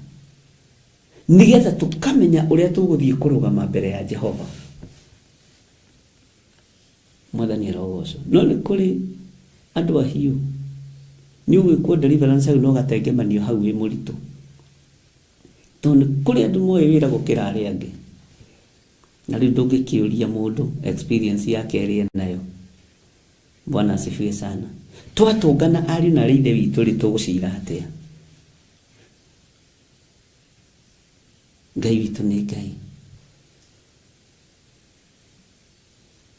nĩgetha tũkamenya ũrĩa tũgũthiĩ kũrũgama mbere ya Jehova. Mwathani arogocwo. No nĩ kũrĩ andũ ahiũ, nĩ ũgwĩkwo deliverance hau no gatengemanio hau wĩ mũritũ, tondũ kũrĩ andũ moĩ wĩra gũkĩra arĩa angĩ. Na rĩu ndũngĩkĩũria mũndũ experience yake ĩrĩa nayo. Bwana asifiwe sana. Twatũngana ariũ na ithe witũ rĩ tũgũcira atĩa? Ngai witũ nĩ Ngai.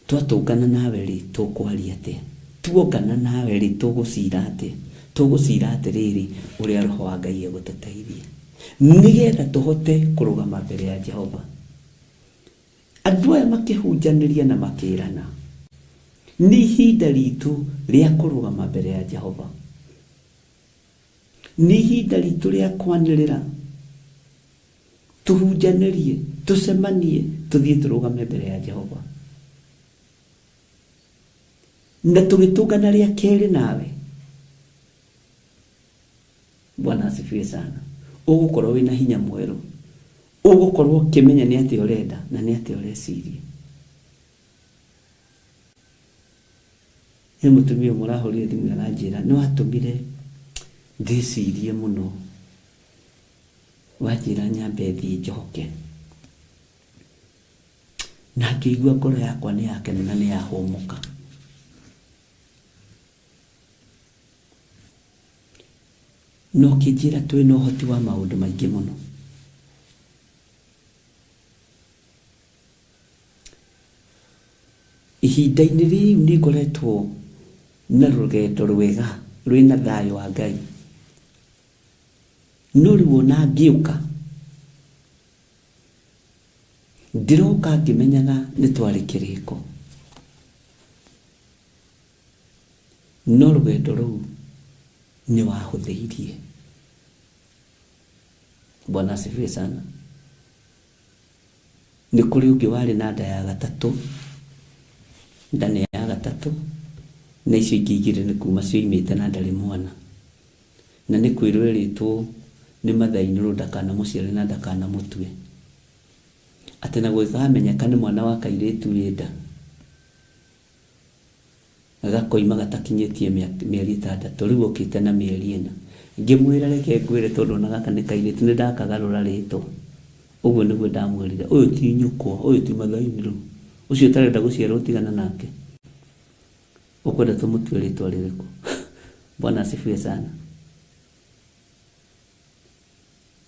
Twatũngana nawe rĩ tũkwaria atĩa? Tuongana nawe rĩ tũgũcira atĩa? Tũgũcira atĩrĩrĩ ũrĩa Roho wa Ngai egũtũteithia, nĩgetha tũhote kũrũgama mbere ya Jehova. andũ aya makĩhunjanĩria na makĩrana nĩ ihinda ritũ rĩa kũrũgama mbere ya Jehova, nĩ ihinda ritũ rĩa kwanĩrĩra, tuhunjanĩrie, tucemanie, tuthiĩ tũrũgame mbere ya Jehova. Na tũgĩtũngana rĩa kerĩ nawe, Bwana asifiwe sana, ũgũkorwo wĩna hinya mwerũ, ũgũkorwo ũkĩmenya nĩ atĩa ũrenda na nĩ atĩa ũreciria. Nĩ mũtumia mũrahũrire thimũ aranjĩra nĩ watũmire ndĩcirie mũno, wanjĩra nyambe thiĩ njoke, na ngĩigua ngoro yakwa nĩ yakena na nĩ yahũmũka. No kĩnjĩra twĩ na ũhoti wa maũndũ maingĩ mũno. Ihinda-inĩ rĩu nĩ ngoretwo na rũgendo rwega rwĩna thayũ wa Ngai, no rĩu ona ngĩũka ndiroka ngĩmenyaga nĩ twarĩ kĩrĩko, no rũgendo rũu nĩ wahũthĩirie. Bwana asifiwe sana. Nĩ kũrĩ ũngĩ warĩ na nda ya gatatũ, nda nĩ ya gatatũ, na icio ingĩ igĩrĩ nĩ kuma cioimĩte na ndarĩ mwana, na nĩ kwĩrwo erĩtwo nĩ mathainĩrwo ndakanamũciare na ndakanamũtue, atĩ na gwĩkamenyeka nĩ mwana wa kairĩtu wĩ nda, gakoima gatakinyĩtie mĩeri 6, rĩu okĩte na mĩeri 4. Ngĩmwĩra reke ngwĩre tondũ ona gaka nĩ kairĩtu nĩ ndakagarũra rĩtwa, ũguo nĩguo ndamwĩrire, ũyũ ti nyũkwa, ũyũ ti mathainĩrwo, ũcio ũtarenda gũciara ũtigana nake, ũkwenda tũmũtue rĩtwa rĩrĩkũ? Bwana asifiwe sana.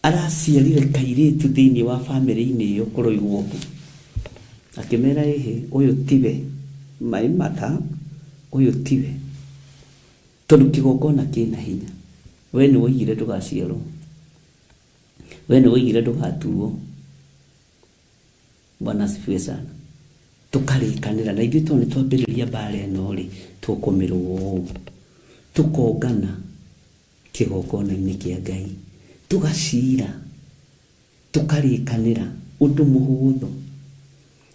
Araciarire kairĩtu thĩinĩ wa famĩlĩ-inĩ ĩyo kũroigwo ũguo, akĩmera ĩhĩ ũyũ tiwe maimata, ũyũ tiwe, tondũ kĩgongona kĩna hinya. We nĩ woigire ndũgaciarwo, we nĩ woigire ndũgatuo. Bwana asifiwe sana. Tũkarĩkanĩra, na ithuĩ tondũ nĩ twambĩrĩria mbara ĩno rĩ, tũkũmĩrwo ũũ, tũkongana kĩgongona-inĩ kĩa Ngai, tũgacira, tũkarĩkanĩra ũndũ mũhũthũ.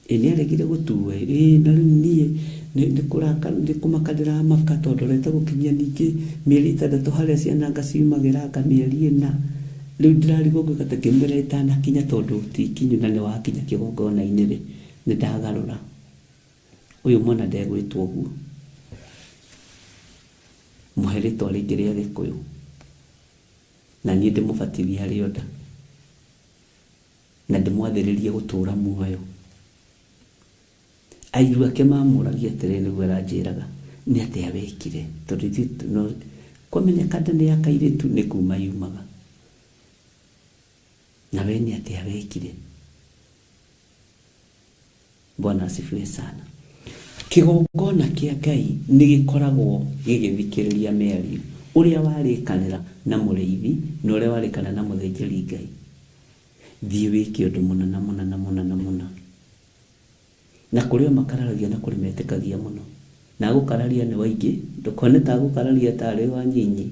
Nĩ aregire gũtuo, na rĩu niĩ nĩ kũmakanĩra maka tondũ reta gũkinyia ningĩ mĩeri 6 harĩa ciana ngaciumagĩra mĩeri 4, rĩu ndĩrarigwo ngwĩka ta kĩmera ĩtanakinya tondũ tikinyu na nĩ wakinya kĩgongona-inĩ rĩ, nĩ ndagarũra. Ũyũ mwana ndegwĩtwo ũguo, mũhe rĩtwa rĩngĩ rĩa Gĩkũyũ, na niĩ ndĩmũbatithie harĩ nda, na ndĩmwathĩrĩrie gũtũũra muoyo. Airu ake mamũragia atĩrĩ nĩguo aranjĩraga nĩ atĩa wekire, tondũ kwamenyeka nda nĩ ya kairĩtu nĩ kuma yumaga, na we nĩ atĩa wekire. Bwana asifiwe sana. Kĩgongona kĩa Ngai nĩ gĩkoragwo gĩgĩthikĩrĩria mĩario, ũrĩa warĩkanĩra na mũrĩithi na ũrĩa warĩkanĩra na mũthĩnjĩri Ngai. Thiĩ wĩke ũndũ mũna na mũna na mũna na mũna, na kũrĩ o makararagia na kũrĩ metĩkagia mũno, na gũkararia nĩ waingĩ, ndũkone ta gũkararia tarĩ wa nyinyi,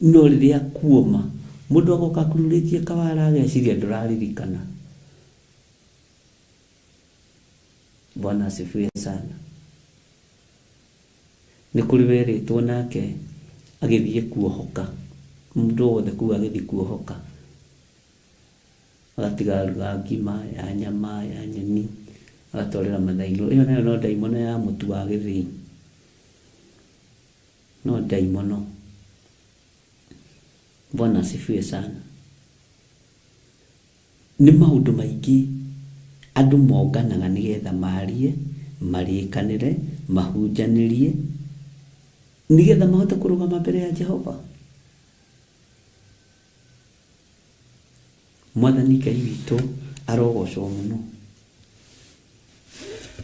no rĩrĩa kuoma mũndũ agoka kururĩtie kawara ageciria ndũraririkana. Bwana asifiwe sana. Nĩ kũrĩ werĩtwo nake agĩthiĩ kuohoka, mũndũ wothe kuo agĩthiĩ kuohoka, agatiga ruga ngima ya nyama ya nyeni, agatwarĩra mathainĩrwo. Ĩyo nayo no ndaimono ya mũtu wa gĩthĩi, no ndaimono. Bwana asifiwe sana. Nĩ maũndũ maingĩ andũ monganaga nĩgetha marie, marĩkanĩre, mahunjanĩrie, nĩgetha mahote kũrũgama mbere ya Jehova. Mwathani Ngai witũ arogocwo mũno.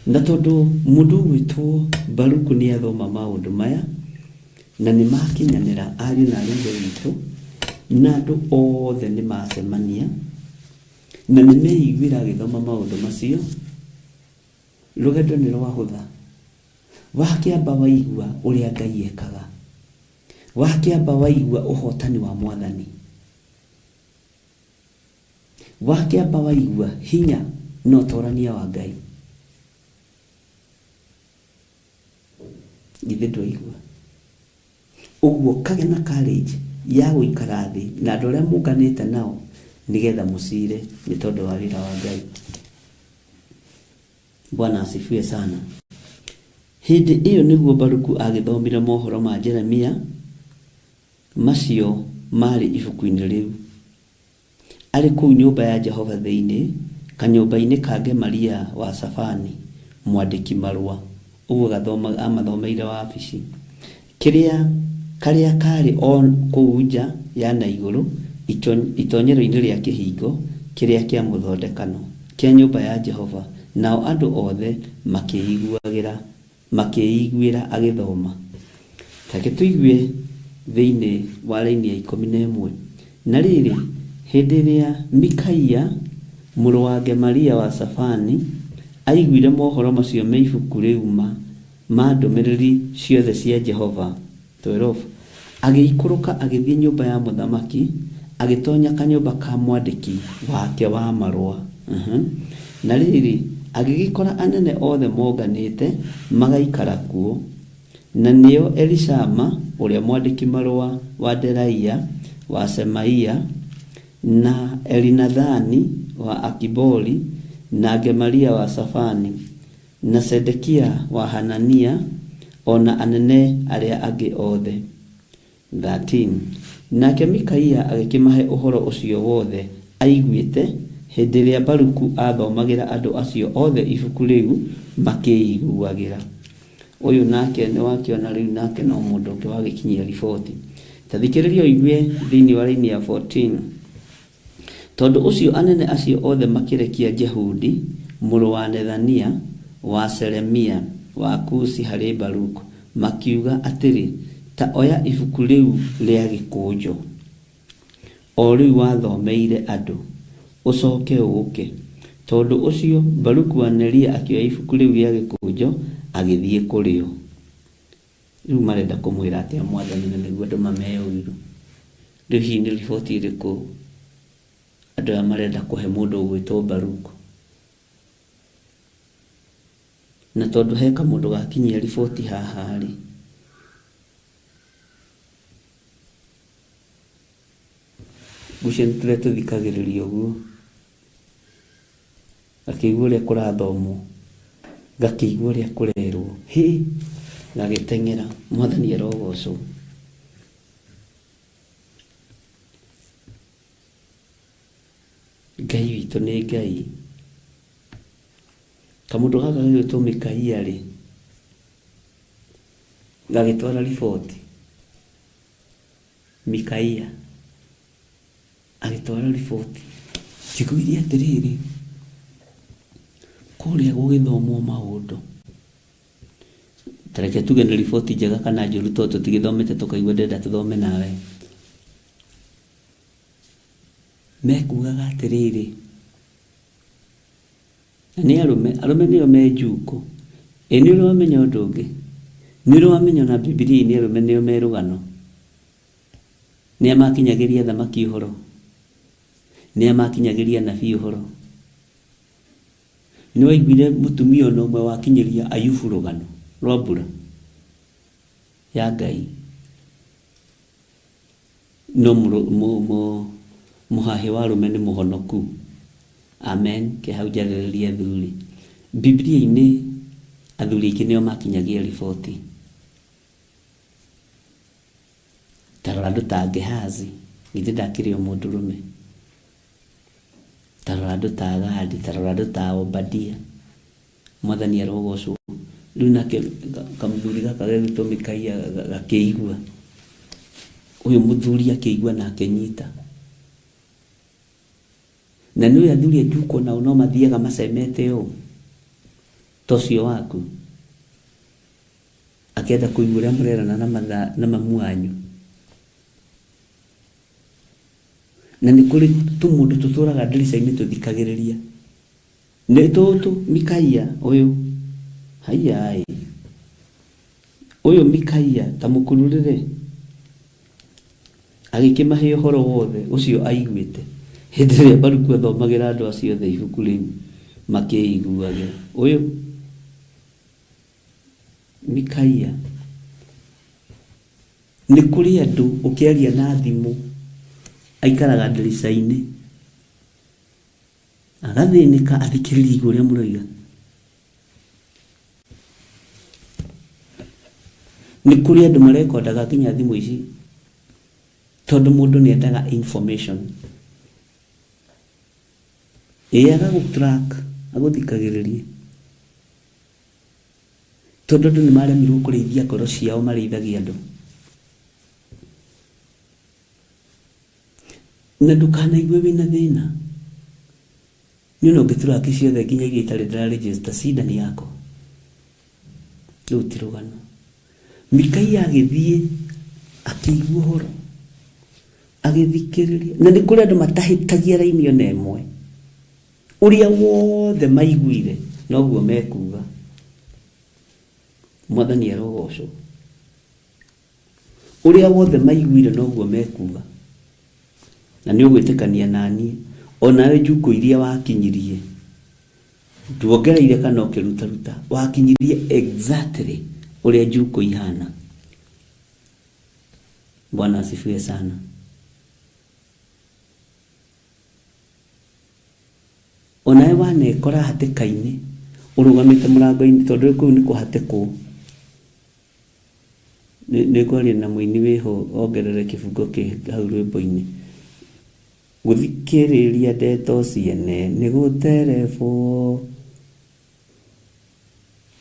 Na tondũ mũndũ gwĩtwo Baruku nĩ athoma maũndũ maya na nĩ makinyanĩra ariũ na aarĩ a Ithe witũ, na andũ othe nĩ macemania, na nĩ meiguĩra agĩthoma maũndũ macio, rũgendo nĩ rwahũtha. Wakĩamba waigua ũrĩa Ngai ekaga, wakĩamba waigua ũhotani wa Mwathani, wakĩamba waigua hinya na ũtorania wa Ngai, githĩ ndwaigua? Ũguo kagĩa na courage ya gũikara thĩ na andũ arĩa mũnganĩte nao nĩgetha mũcire nĩ tondũ wa wĩra wa Ngai. Bwana asifiwe sana. Hĩndĩ ĩyo nĩguo Baruku agĩthomire mohoro ma Jeremia macio marĩ ibuku-inĩ rĩu, arĩ kũu nyũmba ya Jehova thĩinĩ kanyũmba-inĩ ka Gemaria wa Safani mwandĩki marũa. Ũguo amathomeire wabici. Karĩa karĩ on kũu nja ya na igũrũ itonyero-inĩ rĩa kĩhingo kĩrĩa kĩa mũthondekano kĩa nyũmba ya Jehova. Nao andũ othe makĩiguĩra agĩthoma. Take tũigue thĩinĩ wa raini ya 11. Na rĩrĩ, hĩndĩ ĩrĩa Mikaia mũrũ wa Gemaria wa Safani aiguire mohoro macio me ibuku rĩu ma ndũmĩrĩri ciothe cia Jehova 12, agĩikũrũka agĩthiĩ nyũmba ya mũthamaki, agĩtonya kanyũmba ka mwandĩki wake wa marũa. Na rĩrĩ, agĩgĩkora anene othe monganĩte magaikara kuo, na nĩo Elishama ũrĩa mwandĩki marũa wa Delaia wa Semaia na Elinathani wa Akibori na Gemaria wa Safani na Sedekia wa Hanania, ona anene arĩa angĩ othe. 13. Nake Mikaia agĩkĩmahe ũhoro ũcio wothe aiguĩte hĩndĩ ĩrĩa Baruku athomagĩra andũ acio othe ibuku rĩu makĩiguagĩra. Ũyũ nake nĩ wakĩona rĩu nake no mũndũ ũngĩ wagĩkinyia riboti. Ta thikĩrĩria ũigue thĩinĩ wa raini ya 14. Tondũ ũcio anene acio othe makĩrekia Jehudi mũrũ wa Nethania wa Seremia wa Kusi harĩ Baruku, makiuga atĩrĩ, ta oya ibuku rĩu rĩa gĩkũnjo o rĩu wathomeire andũ, ũcoke ũũke. Tondũ ũcio Baruku wa Neria akĩoya ibuku rĩu rĩa gĩkũnjo agĩthiĩ kũrĩo. Rĩu marenda kũmwĩra atĩ Mwathani na nĩguo andũ mameũiru. Rĩu hihi nĩ riboti ĩrĩkũ andũ aya marenda kũhe mũndũ ũgwĩtwo Baruku? Na tondũ heka mũndũ gakinyia riboti haha rĩ, gucio nĩtũrĩa tũthikagĩrĩria ũguo, gakĩigua ũrĩa kũrathomwo, gakĩigua ũrĩa kũrerwo, gagĩteng'era. Mwathani arogocwo. Ngai witũ nĩ Ngai. Kamũndũ gaka gagĩtwo Mikaia rĩ, gagĩtwara riboti. Mikaia agĩtwara riboti. Njiguire atĩrĩrĩ, kũrĩa gũgĩthomwo maũndũ. Tareke tuge nĩ riboti njega kana njũru, tondũ tũtigĩthomete tũkaigua ndenda tũthome nawe. Mekugaga atĩrĩrĩ, na nĩ arũme nĩo me njuko. Nĩ ũrĩ wamenya ũndũ ũngĩ? Nĩ ũrĩ wamenya na Bibilia-inĩ arũme nĩo me rũgano? Nĩa makinyagĩria thamaki ũhoro? Nĩa makinyagĩria nabii ũhoro? Nĩ waiguire mũtumia ona ũmwe wakinyĩria Ayubu rũgano rwa mbura ya Ngai? No mũhahĩ wa arũme nĩ mũhonoku. Amen. Kĩhau njarĩrĩria athuri. Bibilia-inĩ athuri aingĩ nĩo makinyagia riboti. Tarora andũ ta Gehazi, githĩ ndakĩrĩ o mũndũrũme? Tarora andũ ta Gadi, tarora andũ ta Obadia. Mwathani arogocwo. Rĩu nake kamũthuri gaka gegwĩtwo Mikaia gakĩigua. Ũyũ mũthuri akĩigua na akĩnyita. Na nĩ athuri njuko nao no mathiaga macemete ũũ tocio waku, akĩenda kũigua ũrĩa mũrerana na mamu wanyu. na nä kå rä tå må ndå tå tå raga ndirica-inä tå thikagä rä ria nä tå tå Mikaia å yå haiai å yå Mikaia ta må kå ru rä rä agä kä mahe å horo wothe å cio aiguä te hä ndä ä rä a Baruku athomagä ra andå acio othe ibuku rä u makä iguagä ra å yå Mikaia nä kå rä andå å kä aria na thimå aikaraga ndirica-inä agathä nä ka athikä rä ria igå rä a må raiga nä kå rä andå marekondaga nginya thimå ici tondå må ndå nä endaga information agagå track agå thikagä rä rie tondå andå nä maremirwo kå rä ithia ngoro ciao marä ithagia andå na ndũkanaigue wĩna thĩna nĩ ũndũ ũngĩtũraki ciothe nginya iria itarĩ ndĩra-register cida nĩ yako rĩu ti rũgano Mikaia agĩthiĩ akĩigua ũhoro agĩthikĩrĩria na nĩ kũrĩ andũ matahĩtagia raini ona ĩmwe ũrĩa wothe maiguire noguo mekuga Mwathani arogocwo ũrĩa wothe maiguire noguo mekuga na nĩ ũgwĩtĩkania naniĩ onawe njukũ iria wakinyirie nduongereire kana ũkĩrutaruta wakinyirie exactly ũrĩa njukũ ihana. Bwana asifiwe sana. Onawe wanekora hatĩka-inĩ ũrũgamĩte mũrango-inĩ tondũ kũu nĩ kũhatĩkwo nĩ kwaria na mũini wĩho ongerere kĩbungo kĩ hau rwĩmbo-inĩ gũthikĩrĩria ndeto ciene nĩ gũterebwo.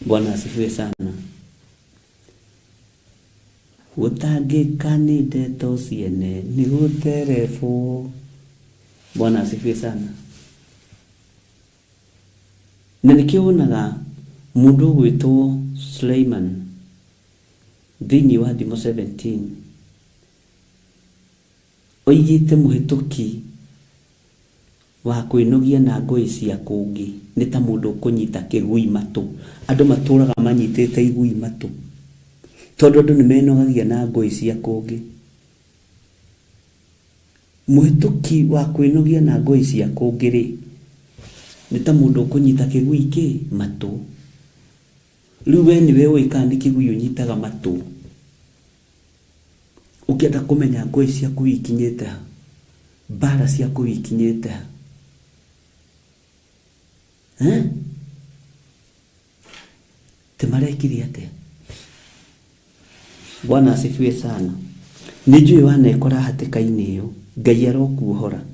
Bwana asifiwe sana. Gũtangĩka nĩ ndeto ciene nĩ gũterebwo. Bwana asifiwe sana. Na nĩkĩo wonaga mũndũ ũgwĩtwo Suleiman thĩinĩ wa Thimo 17 oigĩte mũhĩtũki wa kwĩnogia na ngũĩ cia kũngĩ nĩ ta mũndũ ũkũnyita kĩgui matũ. Andũ matũraga manyitĩte igui matũ tondũ andũ nĩ menogagia na ngũĩ cia kũngĩ. Mũhĩtũki wa kwĩnogia na ngũĩ cia kũngĩ rĩ nĩ ta mũndũ ũkũnyita kĩgui kĩ matũ. Rĩu we nĩwe ũĩ kana nĩ kĩgui ũnyitaga matũ ũkĩenda kũmenya ngũĩ ciaku ikinyĩte ha, mbara ciaku ikinyĩte ha. Tĩmarekire atĩa? Bwana asifiwe sana. Nĩ njũĩ wanekora hatĩka-inĩ ĩyo Ngai arokuohora.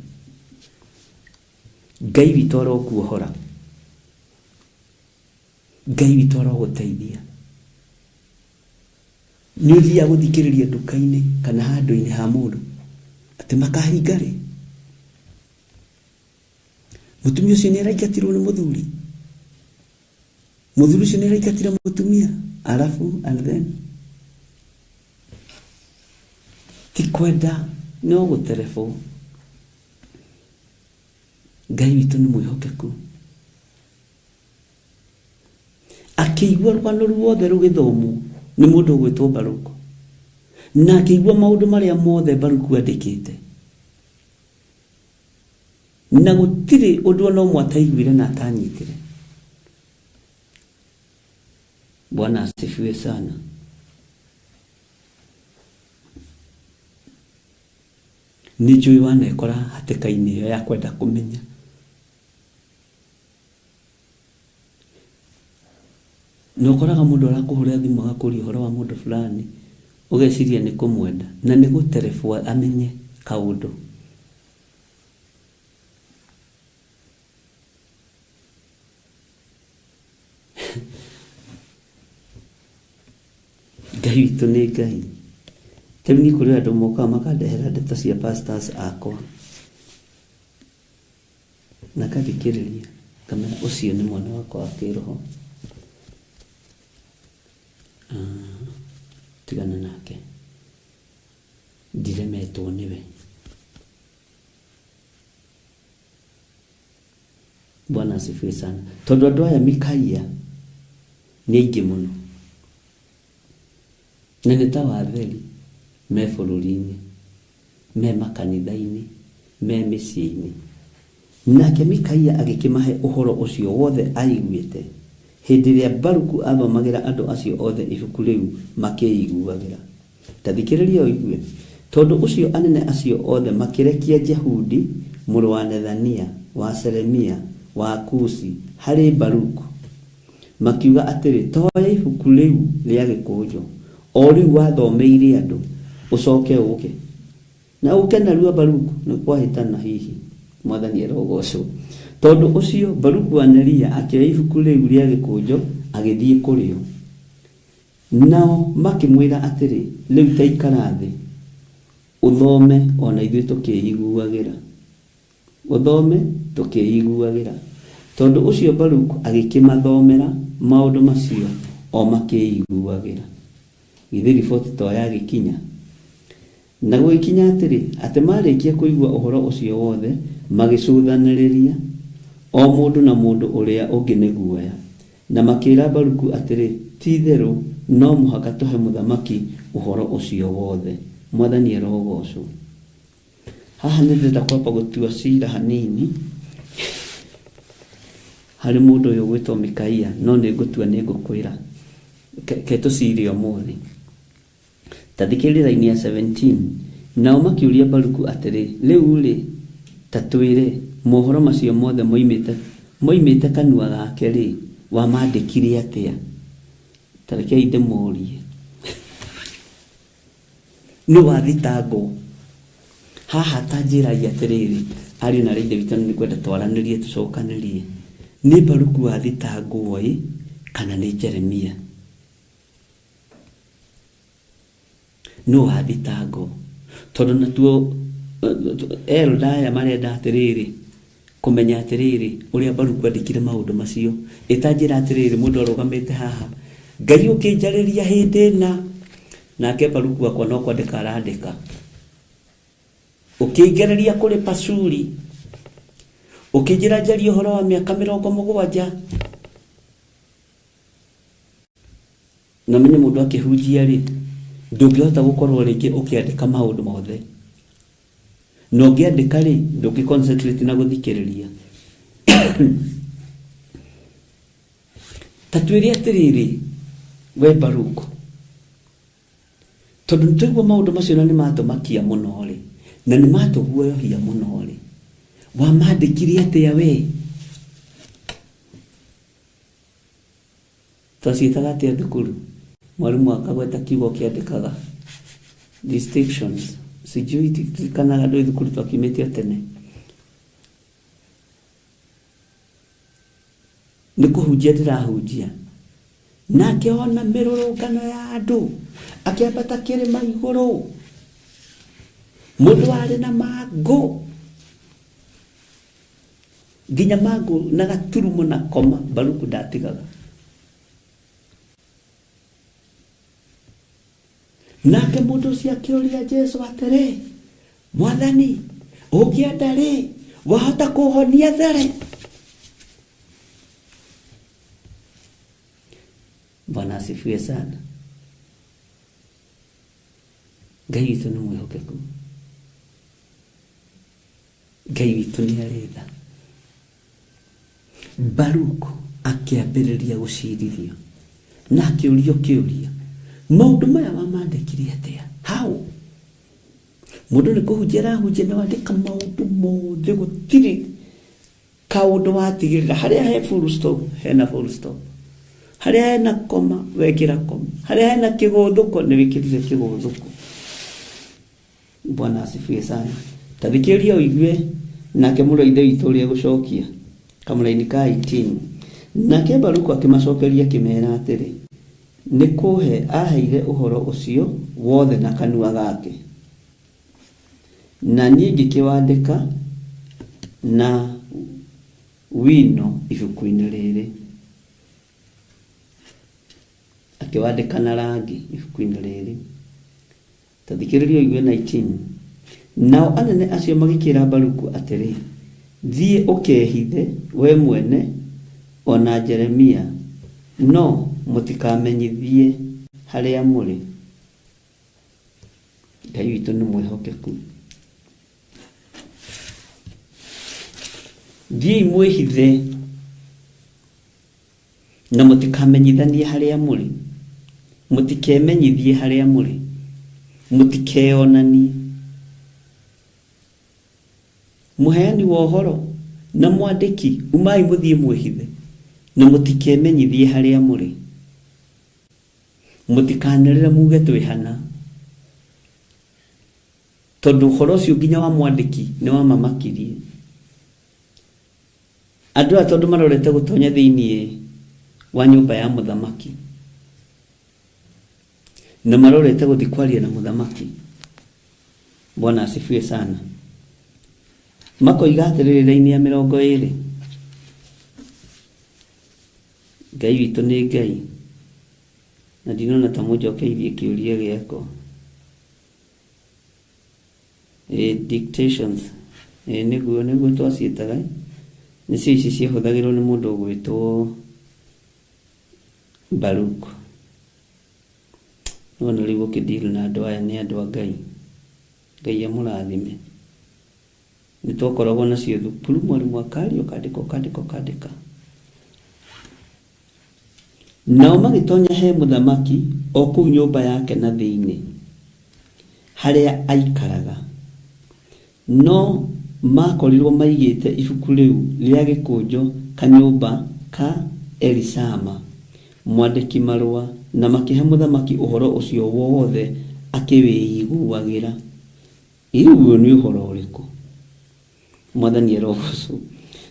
Ngai witũ arokuohora. Ngai witũ arogũteithia. Nĩ ũthiaga gũthikĩrĩria nduka-inĩ kana handũ-inĩ ha mũndũ atĩ makahinga rĩ mũtumia ũcio nĩ araingatirwo nĩ mũthuri, mũthuri ũcio nĩ araingatire mũtumia alafu and then ti kwenda no gũterebwo. Ngai witũ nĩ mwĩhokeku. Akĩigua rũgano ruothe rũgĩthomwo nĩ mũndũ ũgwĩtwo Baruku na akĩigua maũndũ marĩa mothe Baruku andĩkĩte na gũtirĩ ũndũ ona ũmwe ataiguire na atanyitire. Bwana asifiwe sana. Nĩ njũĩ wanekora hatĩka-inĩ ĩyo ya kwenda kũmenya na ũkoraga mũndũ arakũhũrĩra thimũ agakũria ũhoro wa mũndũ fulani ũgeciria nĩ kũmwenda na nĩ gũterebwo amenye kaũndũ. Ngai witũ nĩ Ngai. Rĩu nĩ kũrĩ andũ mokaga makandehera ndeto cia pastors akwa na kathikĩrĩria kamera ũcio nĩ mwana wakwa wa kĩroho. Tigana nake ndiremetwo nĩwe. Bwana sifiwe sana. Tondu andu aya Mikaia ni aingi muno, na nĩ ta watheri me bũrũri-inĩ, me makanitha-inĩ, me mĩciĩ-inĩ. Nake Mikaia agĩkĩmahe ũhoro ũcio wothe aiguĩte hĩndĩ ĩrĩa Baruku athomagĩra andũ acio othe ibuku rĩu makĩiguagĩra. Tathikĩrĩria ũigue. Tondu ũcio anene acio othe makĩrekia Jehudi mũrũ wa Nethania wa Seremia wa Kusi harĩ Baruku, makiuga atĩrĩ, toya ibuku rĩu rĩa gĩkũnjo o rĩu wathomeire andũ, ũcoke ũke. Na ũke narua Baruku, nĩ kwahĩtana hihi, Mwathani arogocwo. Tondu ũcio Baruku wa Neria akĩoya ibuku rĩu rĩa gĩkũnjo agĩthiĩ kũrĩo. Nao makĩmwĩra atĩrĩ, rĩu ta ikara thĩ uthome ona ithuĩ tũkĩiguagĩra. Uthome tũkĩiguagĩra. Tondu ũcio Baruku agĩkĩmathomera maũndũ macio o makĩiguagĩra. Githĩ riboti to yagĩkinya. Na gũgĩkinya atĩrĩ, atĩ marĩkia kũigua ũhoro ũcio wothe magĩcũthanĩrĩria o mũndũ na mũndũ ũrĩa ũngĩ nĩ guoya, na makĩra Baruku atĩrĩ, ti-itherũ no mũhaka tũhe mũthamaki ũhoro ũcio wothe. Mwathani arogocwo. Haha nĩ ndĩrenda kwamba gũtua cira hanini harĩ mũndũ ũyũ gwĩtwo Mikaia, no nĩ ngũtua nĩ ngũkwĩra ke tũcirie ũmũthĩ. Tathikĩrĩria raini ya 17. Nao makĩũria Baruku atĩrĩ, rĩu rĩ, ta twĩre mohoro macio mothe moimĩte kanua gake rĩ, wamandĩkire atĩa? Tarekei ndĩmũrie. Nĩ wathitangwo. Haha ta njĩragia atĩrĩrĩ, ariũ na aithe witũ nĩ kwenda twaranĩrie tũcokanĩrie. Nĩ Baruku wathitangwo ĩ kana nĩ Jeremia? No wathitangwo. Tondu natuo Eldaya marenda atĩrĩrĩ, kũmenya atĩrĩrĩ ũrĩa Baruku andĩkire maũndũ macio. Ĩtanjĩra atĩrĩrĩ, mũndũ arũgamĩte haha, Ngai ũkĩnjarĩria hĩndĩ na nake Baruku akwa no kwandĩka arandĩka. Ũkĩngereria kũrĩ Pasuri, ũkĩnjĩra njarie ũhoro wa mĩaka 70. Na menye mũndũ akĩhunjia rĩ, ndũngĩhota gũkorwo rĩngĩ ũkĩandĩka maũndũ mothe. Na ũngĩandĩka rĩ, ndũngĩ-concentrate na gũthikĩrĩria. Ta twĩre atĩrĩrĩ, we Baruku, tondu nĩtũigua maũndũ macio na nĩmatũmakia mũno rĩ, na nĩmatũguoyohia mũno rĩ, wamandĩkire atĩa we? Twaciĩtaga atĩa thukuru? Mwarimũ akagweta kiugo kĩandĩkaga distinctions. Sijui tikanaga ndũ thukuru twakiumĩte tene. Nĩ kũhunjia ndĩrahunjia. Nake ona mĩrũrũngano ya andũ akĩambata kĩrĩma igũrũ, mũndũ warĩ na mangũ, nginya mangũ na gaturumo na koma, Baruku ndatigaga. Nake mũndũ ũcio akĩũria Jesũ atĩrĩ, Mwathani, ũngĩenda rĩ, wahota kũhonia there? Bwana asifiwe sana. Ngai witũ nĩ mwĩhokeku. Ngai witũ nĩ arĩ tha. Baruku akĩambĩrĩria gũcirithio na akĩũrio kĩũria, maũndũ maya wamandĩkire atĩa? How? Mũndũ nĩ kũhunjia arahunjia na wandĩka maũndũ mothe, gũtirĩ kaũndũ watigĩrĩra. Harĩa he full stop, hena full stop. Harĩa hena koma, wekĩra koma. Harĩa hena kĩgũthũko, nĩ wĩkĩrire kĩgũthũko. Bwana asifiwe sana. Tathikĩrĩria ũigue nake mũrũ ithe witũ ũrĩa gũcokia kamũraini ka 18. Nake Baruku akĩmacokeria akĩmera atĩrĩ, nĩ kũhe aheire ũhoro ũcio wothe na kanua gake, na niĩ ngĩkĩwandĩka na wino ibuku-inĩ rĩrĩ. Akĩwandĩka na rangi ibuku-inĩ rĩrĩ. Tathikĩrĩria ũigue 19. Nao anene acio magĩkĩra Baruku atĩrĩ, thiĩ ũkehithe we mwene ona Jeremia, no mũtikamenyithie harĩa mũrĩ. Ngai witũ nĩ mwĩhokeku. Thiĩ mwĩhithe na mũtikamenyithanie harĩa mũrĩ, mũtikemenyithie harĩa mũrĩ, mũtikeonanie. Mũheani wa ũhoro na mwandĩki, umai mũthiĩ mwĩhithe na mũtikemenyithie harĩa mũrĩ, mũtikanĩrĩre muge twĩhana. Tondũ ũhoro ũcio nginya wa mwandĩki nĩ wamamakirie. Andũ aya tondũ marorete gũtonya thĩinĩ wa nyũmba ya mũthamaki na marorete gũthiĩ kwaria na mũthamaki, Bwana asifiwe sana, makoiga atĩrĩrĩ raini ya 20, Ngai witũ nĩ Ngai na ndinona ta mũnjokeirie kĩũria gĩako. Dictations nĩguo twaciĩtaga, nĩcio ici ciahũthagĩrwo nĩ mũndũ ũgwĩtwo Baruku. Nona rĩu ũkĩdeal na andũ aya nĩ andũ a Ngai. Ngai amũrathime. Nĩtwakoragwo nacio thukuru, mwarimũ akaria ũkandĩka. Nao magĩtonya he mũthamaki o kũu nyũmba yake na thĩinĩ harĩa aikaraga, no makorirwo maigĩte ibuku rĩu rĩa gĩkũnjo kanyũmba ka Elishama mwandĩki marũa, na makĩhe mũthamaki ũhoro ũcio wothe akĩwĩiguagĩra. Rĩu nĩ ũhoro ũrĩkũ? Mwathani arogocwo.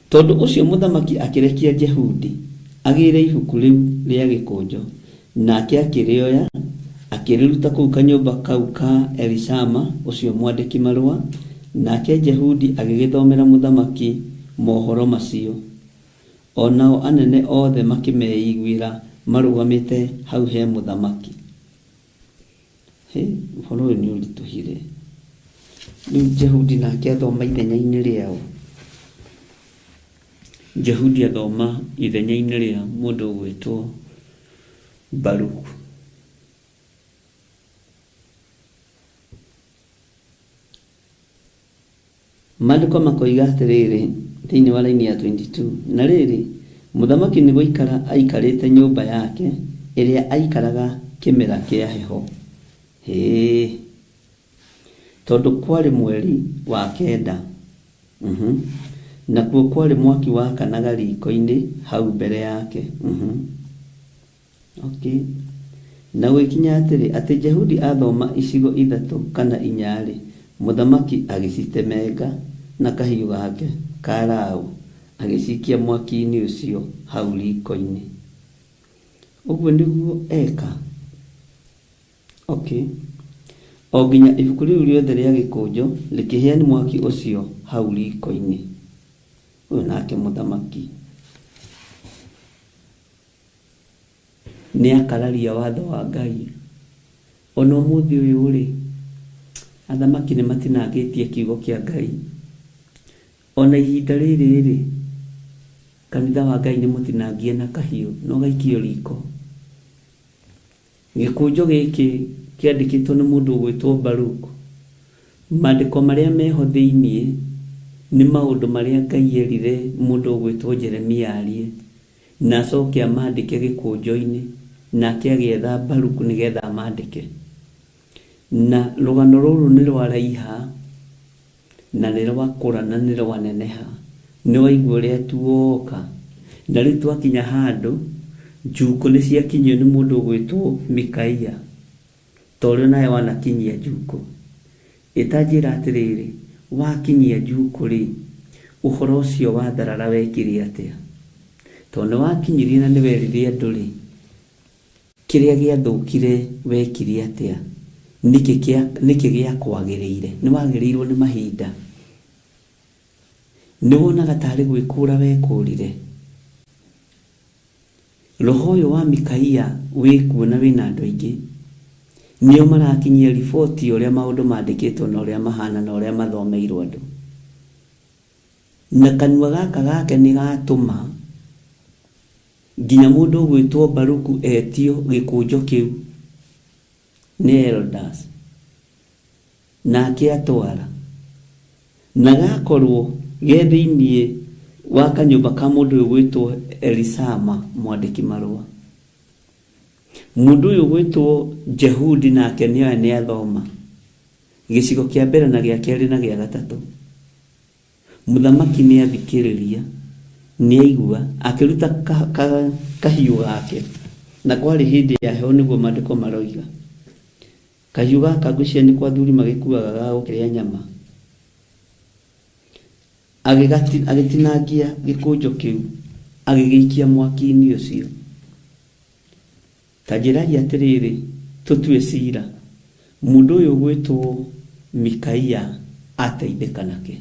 Tondũ ũcio mũthamaki akĩrekia Jehudi agĩre ibuku rĩu rĩa gĩkũnjo, nake akĩrĩoya akĩrĩruta kũu kanyũmba kau ka Elishama ũcio mwandĩki marũa, nake Jehudi agĩgĩthomera mũthamaki mohoro macio. Onao anene othe makĩmeiguĩra marũgamĩte hau he mũthamaki. Ũhoro ũyũ nĩ ũritũhire. Rĩu Jehudi nake athoma ithenya-inĩ rĩao. Jehudi athoma ithenya-inĩ rĩa mũndũ ũgwĩtwo Baruku. Maandĩko makoiga atĩrĩrĩ thĩinĩ wa raini ya 22, na rĩrĩ mũthamaki nĩ gũikara aikarĩte nyũmba yake ĩrĩa aikaraga kĩmera kĩa heho. Tondũ kwarĩ mweri wa 9, nakuo kwarĩ mwaki wakanaga riko-inĩ hau mbere yake. Na gũikinya atĩ Jehudi athoma icigo 3 kana 4, mũthamaki agĩcitemenga na kahiũ gake ka raũ agĩcikia mwaki-inĩ ũcio hau riko-inĩ. Ũguo nĩguo eka. O nginya ibuku rĩu rĩothe rĩa gĩkũnjo rĩkĩhĩa nĩ mwaki ũcio hau riko-inĩ. Ũyũ nake mũthamaki nĩ akararia watho wa Ngai. Ona ũmũthĩ ũyũ rĩ, athamaki nĩ matinangĩtie kiugo kĩa Ngai. Ona ihinda rĩrĩ kanitha wa Ngai nĩ mũtinangie na kahiũ no gaikio riko. Gĩkũnjo gĩkĩ kĩandĩkĩtwo nĩ mũndũ ũgwĩtwo Baruku. Maandĩko marĩa meho thĩinĩ nĩ maũndũ marĩa Ngai erire mũndũ ũgwĩtwo Jeremia arie, na acoke amandĩke gĩkũnjo-inĩ, nake agĩetha Baruku nĩgetha amandĩke. Na rũgano rũrũ nĩ rwaraiha na nĩ rwakũra na nĩ rwaneneha. Nĩ waigua ũrĩa tuoka, na rĩu twakinya handũ njuko nĩ ciakinyio nĩ mũndũ ũgwĩtwo Mikaia, torĩo nawe wanakinyia njuko. Ĩtanjĩra atĩrĩrĩ, wakinyia njuko rĩ, ũhoro ũcio wa tharara wekire atĩa? Tondũ wakinyirie na nĩ werire andũ rĩ, kĩrĩa gĩathũkire wekire atĩa? Nĩkĩ gĩakwagĩrĩire? Nĩ wagĩrĩirwo nĩ mahinda? Nĩ wonaga tarĩ gwĩkũra wekũrire? Roho ũyũ wa Mikaia wĩkuo na wĩna andũ aingĩ, nĩo marakinyia riboti ũrĩa maũndũ mandĩkĩtwo na ũrĩa mahana na ũrĩa mathomeirwo andũ. na kanua gaka gake nĩ gatũma nginya mũndũ gwĩtwo Baruku etio gĩkũnjo kĩu nĩ elders nake atwara na gakorwo gethĩinĩ wa kanyũmba ka mũndũ gwĩtwo Elisama mwandĩki marũa. Mũndũ ũyũ gwĩtwo Jehudi nake nĩ athoma gĩcigo kĩa mbere na gĩa kerĩ na gĩa gatatũ. Mũthamaki nĩ athikĩrĩria, nĩ aigua, akĩruta kahiũ gake, na kwarĩ hĩndĩ ya heho nĩguo maandĩko maroiga. Kahiũ gaka ngwĩciria nĩ kwa athuri magĩkuaga ga gũkĩrĩa nyama. Agĩtinangia gĩkũnjo kĩu, agĩgĩikia mwaki-inĩ ũcio. Ta njĩragia atĩrĩrĩ, tũtue cira, mũndũ ũyũ gwĩtwo Mikaia ateithĩka nake.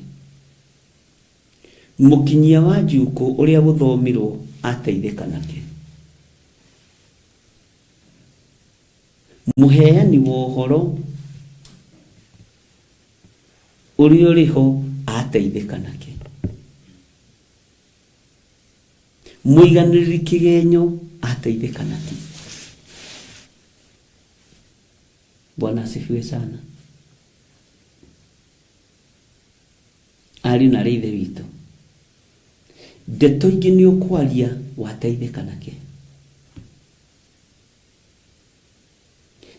Mũkinyia wa njuko ũrĩa gũthomirwo ateithĩka nake. Mũheani wa ũhoro ũrĩa ũrĩho ateithĩka nake. Mũiganĩrĩri kĩgenyo ateithĩka nake. Bwana asifiwe sana. Ari na ithe witũ, ndeto ingĩ nĩ ũkwaria wateithĩka nake.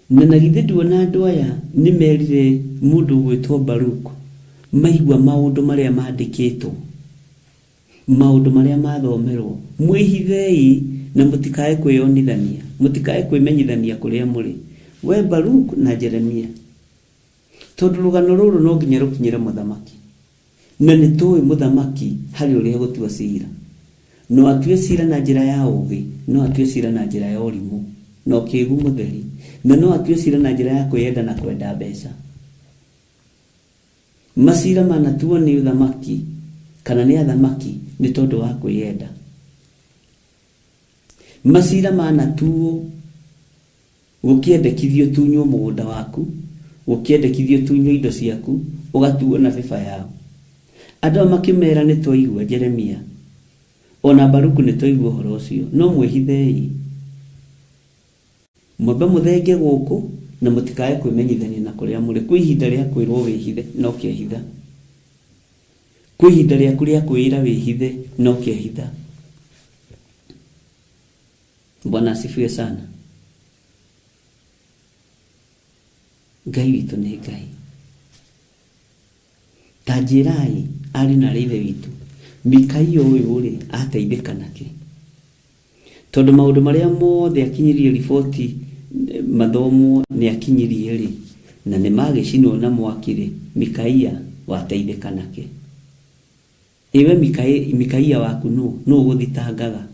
Na githĩ nduona andũ aya nĩ merire mũndũ gwĩtwo Baruku maigua maũndũ marĩa mandĩkĩtwo, maũndũ marĩa mathomerwo, mwĩhithei na mũtikae kwĩyonithania, mũtikae kwĩmenyithania kũrĩa mũrĩ, we Baruku na Jeremia, tondũ rũgano rũrũ no nginya rũkinyĩre mũthamaki. Na nĩ tũĩ mũthamaki harĩ ũrĩa gũtua cira. No atue cira na njĩra ya ũgĩ, no atue cira na njĩra ya ũrimũ, no kĩĩgu mũtheri, na no atue cira na njĩra ya kwĩyenda na kwenda mbeca. Macira manatuo nĩ ũthamaki kana nĩ athamaki nĩ tondũ wa kwĩyenda. Macira manatuo gũkĩendekithio tunywo mũgũnda waku, gũkĩendekithio tunywo indo ciaku, ũgatuo na bĩba yao. Andũ makĩmera nĩ twaigua Jeremia, ona Baruku nĩ twaigua ũhoro ũcio, no mwĩhithei. Mwambe mũthenge gũkũ na mũtikae kwĩmenyithania na kũrĩa mũrĩ. Kwĩ ihinda rĩa kwĩrwo wĩhithe, no kĩehitha. Kwĩ ihinda rĩaku rĩa kwĩra wĩhithe, no kĩehitha. Bwana asifiwe sana. Ngai witũ nĩ Ngai. Ta njĩrai ari na ithe witũ, Mikaia ũyũ rĩ ateithĩka nake. Tondũ maũndũ marĩa mothe akinyirie riboti mathomo nĩ akinyirie rĩ, na nĩ magĩcinwo na mwaki rĩ, Mikaia wateithĩka nake. Ewe Mikaia waku no ũgũthitangaga.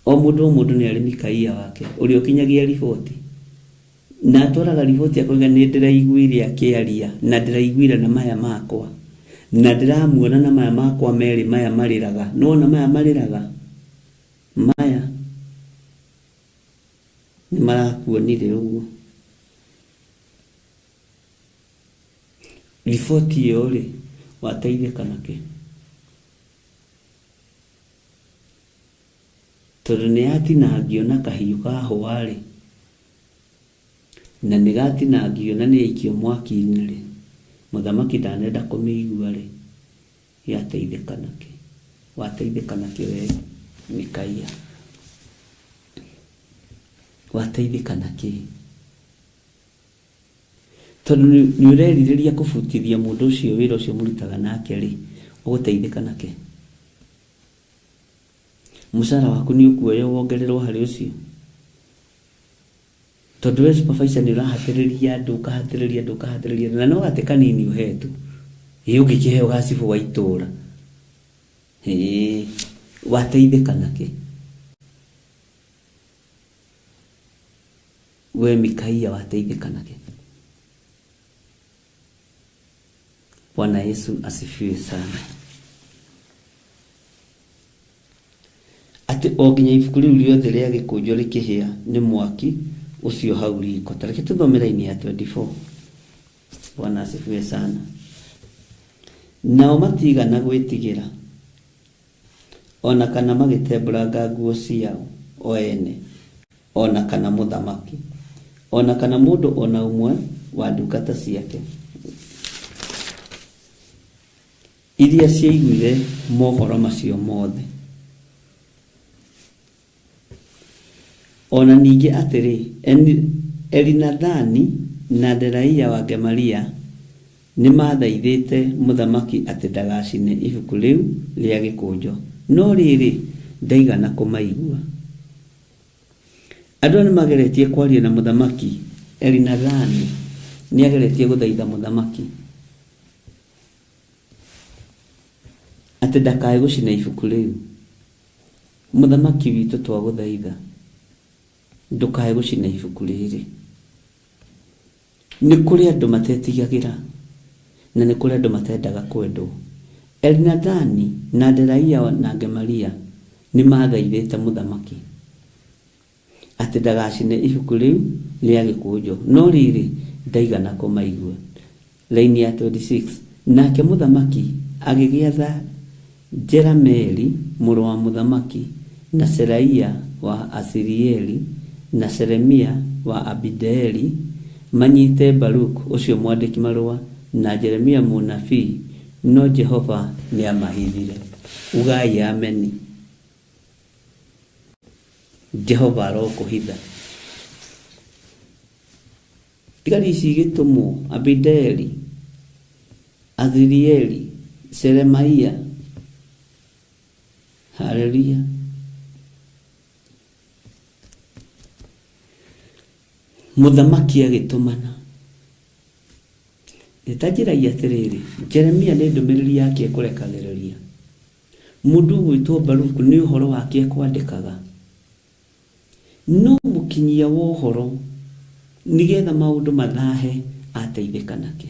O mũndũ nĩ arĩ Mikaia wake, ũrĩa ũkinyagia riboti. Na atwaraga riboti akoiga nĩ ndĩraiguire akĩaria, na ndĩraiguire na maya makwa, na ndĩramuona na maya makwa merĩ maya marĩraga. No na maya marĩraga, maya nĩ marakuonire ũguo. Riboti ĩyo rĩ wateithĩka nake, tondũ nĩ yatinangio na kahiũ ka hũa rĩ, na nĩ gatinangio na nĩ aikio mwaki-inĩ rĩ, mũthamaki ndanenda kũmĩigua rĩ, yateithĩka nake. Wateithĩka nake we Mikaia, wateithĩka nake, tondũ nĩ ũrerirĩria kũbutithia mũndũ ũcio wĩra ũcio mũrutaga nake rĩ, ũgũteithĩka nake. Mũcara waku nĩ ũkuoya wongererwo harĩ ũcio, tondũ we supervisor nĩ ũrahatĩrĩria andũ, ũkahatĩrĩria, na no gate kanini ũhetwo. Ũngĩkĩheo gacibu wa itũũra, wateithĩka nake. We Mikaia wateithĩka nake. Bwana Yesu asifiwe sana. Ati o nginya ibuku rĩu rĩothe rĩa gĩkũnjo rĩkĩhĩa nĩ mwaki ũcio hau riko. Tareke tũthome raini ya 24. Bwana asifiwe sana. nao matigana gwĩtigĩra ona kana magĩtembũranga nguo ciao o ene, ona kana mũthamaki, ona kana mũndũ ona ũmwe wa ndungata ciake, iria ciaiguire mohoro macio mothe. Ona ningĩ atĩrĩ, Elinathani na Delaia wa Gemaria nĩmathaithĩte mũthamaki atĩ ndagacine ibuku rĩu rĩa gĩkũnjo, no rĩrĩ ndaigana kũmaigua. Andũ nĩmageretie kwaria na mũthamaki. Elinathani nĩageretie gũthaitha mũthamaki atĩ ndakae gũcina ibuku rĩu. Mũthamaki witũ twagũthaitha, ndũkae gũcina ibuku rĩrĩ. Nĩ kũrĩ andũ matetigagĩra na nĩ kũrĩ andũ matendaga kwendwo. Elinathani na Delaia na Gemaria nĩmathaithĩte mũthamaki atĩ ndagacine ibuku rĩu rĩa gĩkũnjo, no rĩrĩ ndaigana kũmaigua. Laini ya 26, nake mũthamaki agĩgĩatha Jerameeli mũrũ wa mũthamaki na Seraia wa Asirieli na Seremia wa Abideeli manyite Baruku ũcio mwandĩki marũa na Jeremia mũnabii, no Jehova nĩamahithire. Ugai ameni. Jehova arokũhitha. Thigari ici igĩtũmwo Abideeli, Azirieli, Seremaia. Haleluya. Mũthamaki agĩtũmana. Itajiragia atĩrĩrĩ, Jeremia nĩ ndũmĩrĩri yake kũrekagĩrĩria. Mũndũ gwĩtwo Baruku nĩ ũhoro wake kwandĩkaga. No mũkinyia wa ũhoro nĩgetha maũndũ mathahe ateithĩka nake.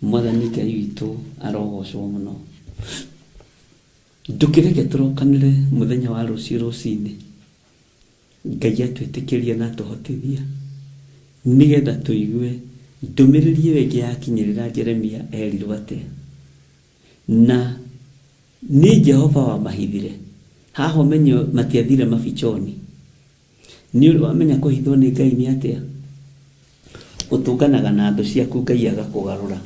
Mwathani Ngai witũ arogocwo mũno. Ndũkĩreke tũrokanĩre mũthenya wa rũciũ rũcinĩ. Ngai atwĩtĩkĩria na tũhotithia nĩgetha tũigue ndũmĩrĩri ĩyo ĩngĩ yakinyĩrĩra Jeremia erirwo atĩa. Na nĩ Jehova wamahithire. Haha ũmenye matiathire mabichoni. Nĩ wamenya kũhithwo nĩ Ngai nĩ atĩa. Ũtũnganaga na andũ ciaku Ngai agakũgarũra.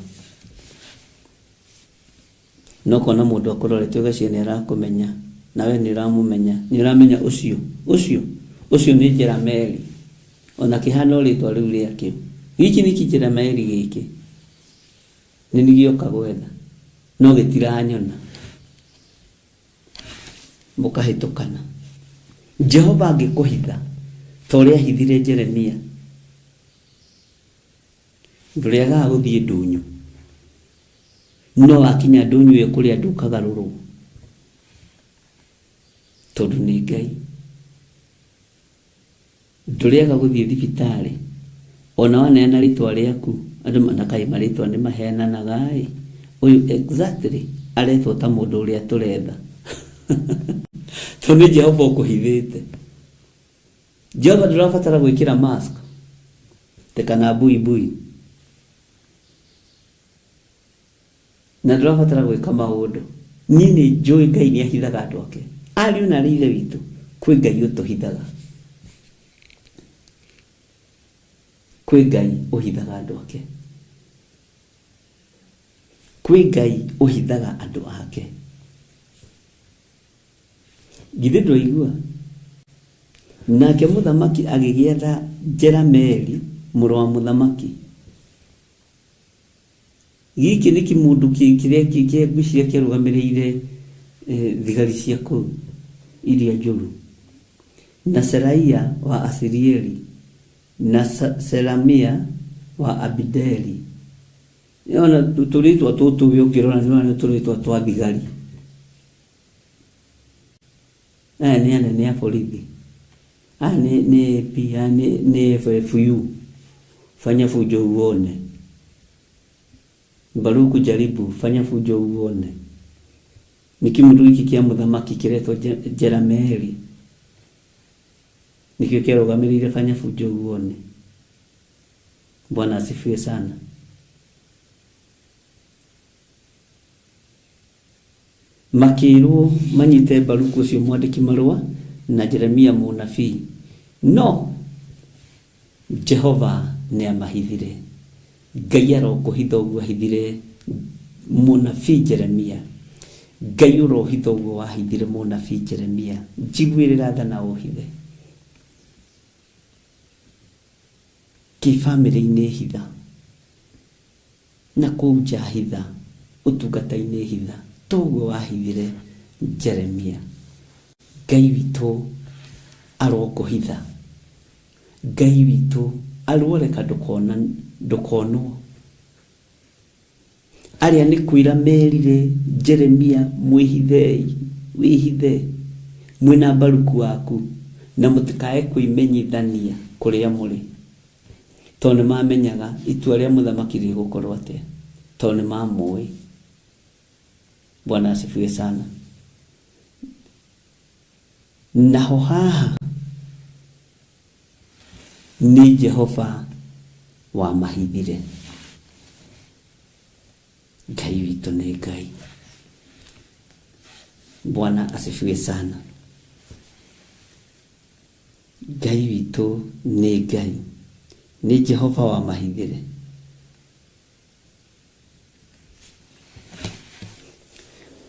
No kona mũndũ akũrorete ũgaciĩ nĩ arakũmenya, nawe nĩ ũramũmenya, nĩ ũramenya ũcio nĩ Jerameeli. Ona kĩhana rĩtwa rĩu rĩake. Gĩkĩ nĩ Jerameeli gĩkĩ. Nĩ gĩoka gwetha. No gĩtiranyona. Mũkahĩtũkana. Jehova angĩkũhitha ta ũrĩa ahithire Jeremia, ndũrĩagaga gũthiĩ ndũnyũ. No wakinya ndũnyũ ĩyo kũrĩa ndũkagarũrwo. Tondũ nĩ Ngai. Ndũrĩaga gũthiĩ thibitarĩ. Ona waneana rĩtwa rĩaku, andũ manakaĩ marĩtwa nĩ maheananaga ĩ. Ũyũ exactly aretwo ta mũndũ ũrĩa tũretha. Tondũ Jehova ũkũhithĩte. Jehova ndũrabatara gwĩkĩra mask. Tekana buibui. Na ndũrabatara gwĩka maũndũ. Niĩ nĩ njũĩ Ngai nĩ ahithaga andũ ake. Ariũ na ithe witũ, kwĩ Ngai ũtũhithaga. Kwĩ Ngai ũhithaga andũ ake. Kwĩ Ngai ũhithaga andũ ake. Githĩ ndwaigua? Nake mũthamaki agĩgĩatha Jerameeli mũrũ wa mũthamaki. Gĩkĩ nĩ kĩmũndũ kĩrĩa kĩngwĩciria kĩarũgamĩrĩire thigari cia kũu iria njũru. Na Seraia wa Asirieli na Selamia wa Abideeli. Ona tũrĩtwa tũtũ ũngĩrora nĩ tũrĩtwa twa thigari. Nĩ anene a borithi. Ni FFU. Fanya fujo uone. Baruku jaribu, fanya fujo uone. Ni kĩmũndũ gĩkĩ kĩa mũthamaki kĩretwo Jerameeli. Nikio kĩarũgamĩrĩire fanya fujo uone. Bwana asifiwe sana. makirwo manyite Baruku ucio mwandiki marua na Jeremia munabii, no Jehova ne amahithire. Ngai arokuhitha uguo ahithire munabii Jeremia. Ngai urohitha uguo wahithire munabii Jeremia. Njiguirira tha na uhithe kifamily-inĩ hitha na kũu nja hitha, ũtungata-inĩ hitha, toguo wahithire Jeremia. Ngai witũ arokũhitha. Ngai witũ aruoreka ndukonwo. Arĩa nĩ kwĩra merire Jeremia, mwĩhithei, wĩhithe mwĩna Baruku waku na mũtikae kwĩmenyithania kũrĩa mũrĩ, tondũ mamenyaga itua rĩa mũthamaki rĩgũkorwo atĩa, tondũ mamũĩ. Bwana asifiwe sana. Naho haha ni Jehova wa mahithire. Ngai witũ nĩ Ngai. Bwana asifiwe sana. Ngai witũ nĩ Ngai, ni Jehova wa mahithire.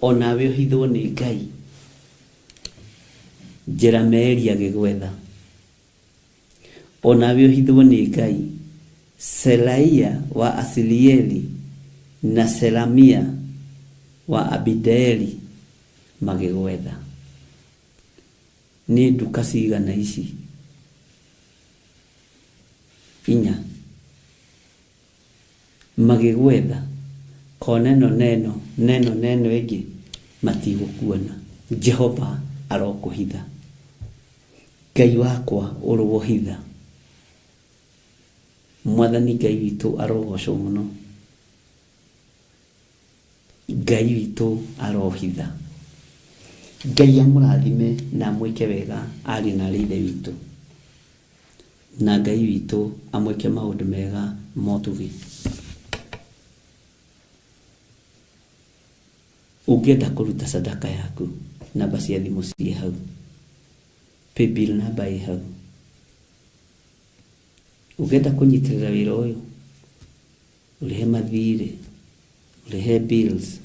Onawe ũhithwo nĩ Ngai, njĩra meri agĩgwetha. Onawe ũhithwo nĩ Ngai, Selaia wa Asilieli na Selamia wa Abidaeli magĩgwetha. Nĩ nduka cigana ici? 4 magĩgwetha. Koneno neno ĩngĩ matigũkuona. Jehova arokũhitha. Ngai wakwa ũrohitha. Mwathani Ngai witũ arogocwo mũno. Ngai witũ arohitha. Ngai amũrathime na mwĩke wega ari na ithe witũ, na Ngai witũ amwĩke maũndũ mega motugi. Ũngĩenda kũruta sadaka yaku, namba cia thimũ ciĩ hau, paybill namba ĩ hau. Ũngĩenda kũnyitĩrĩra wĩra ũyũ, ũrĩhe mathirĩ, ũrĩhe bills,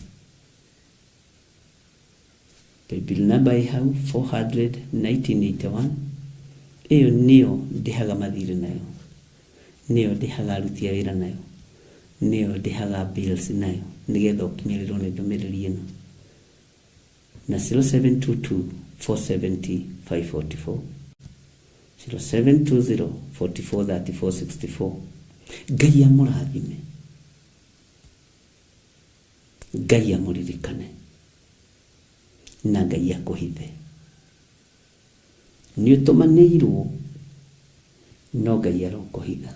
paybill namba ĩ hau 400-1981. Iyo niyo ndihaga mathirĩ nayo, niyo ndihaga aruti a wĩra nayo, niyo ndihaga bills nayo, nigetha ũkinyĩrĩrwo nĩ ndũmĩrĩri ĩno. Na 0722-470-544, 0720-443464. Ngai amũrathime, Ngai amũririkane, na Ngai akũhithe. Nĩ ũtũmanĩirwo, no Ngai arokũhitha.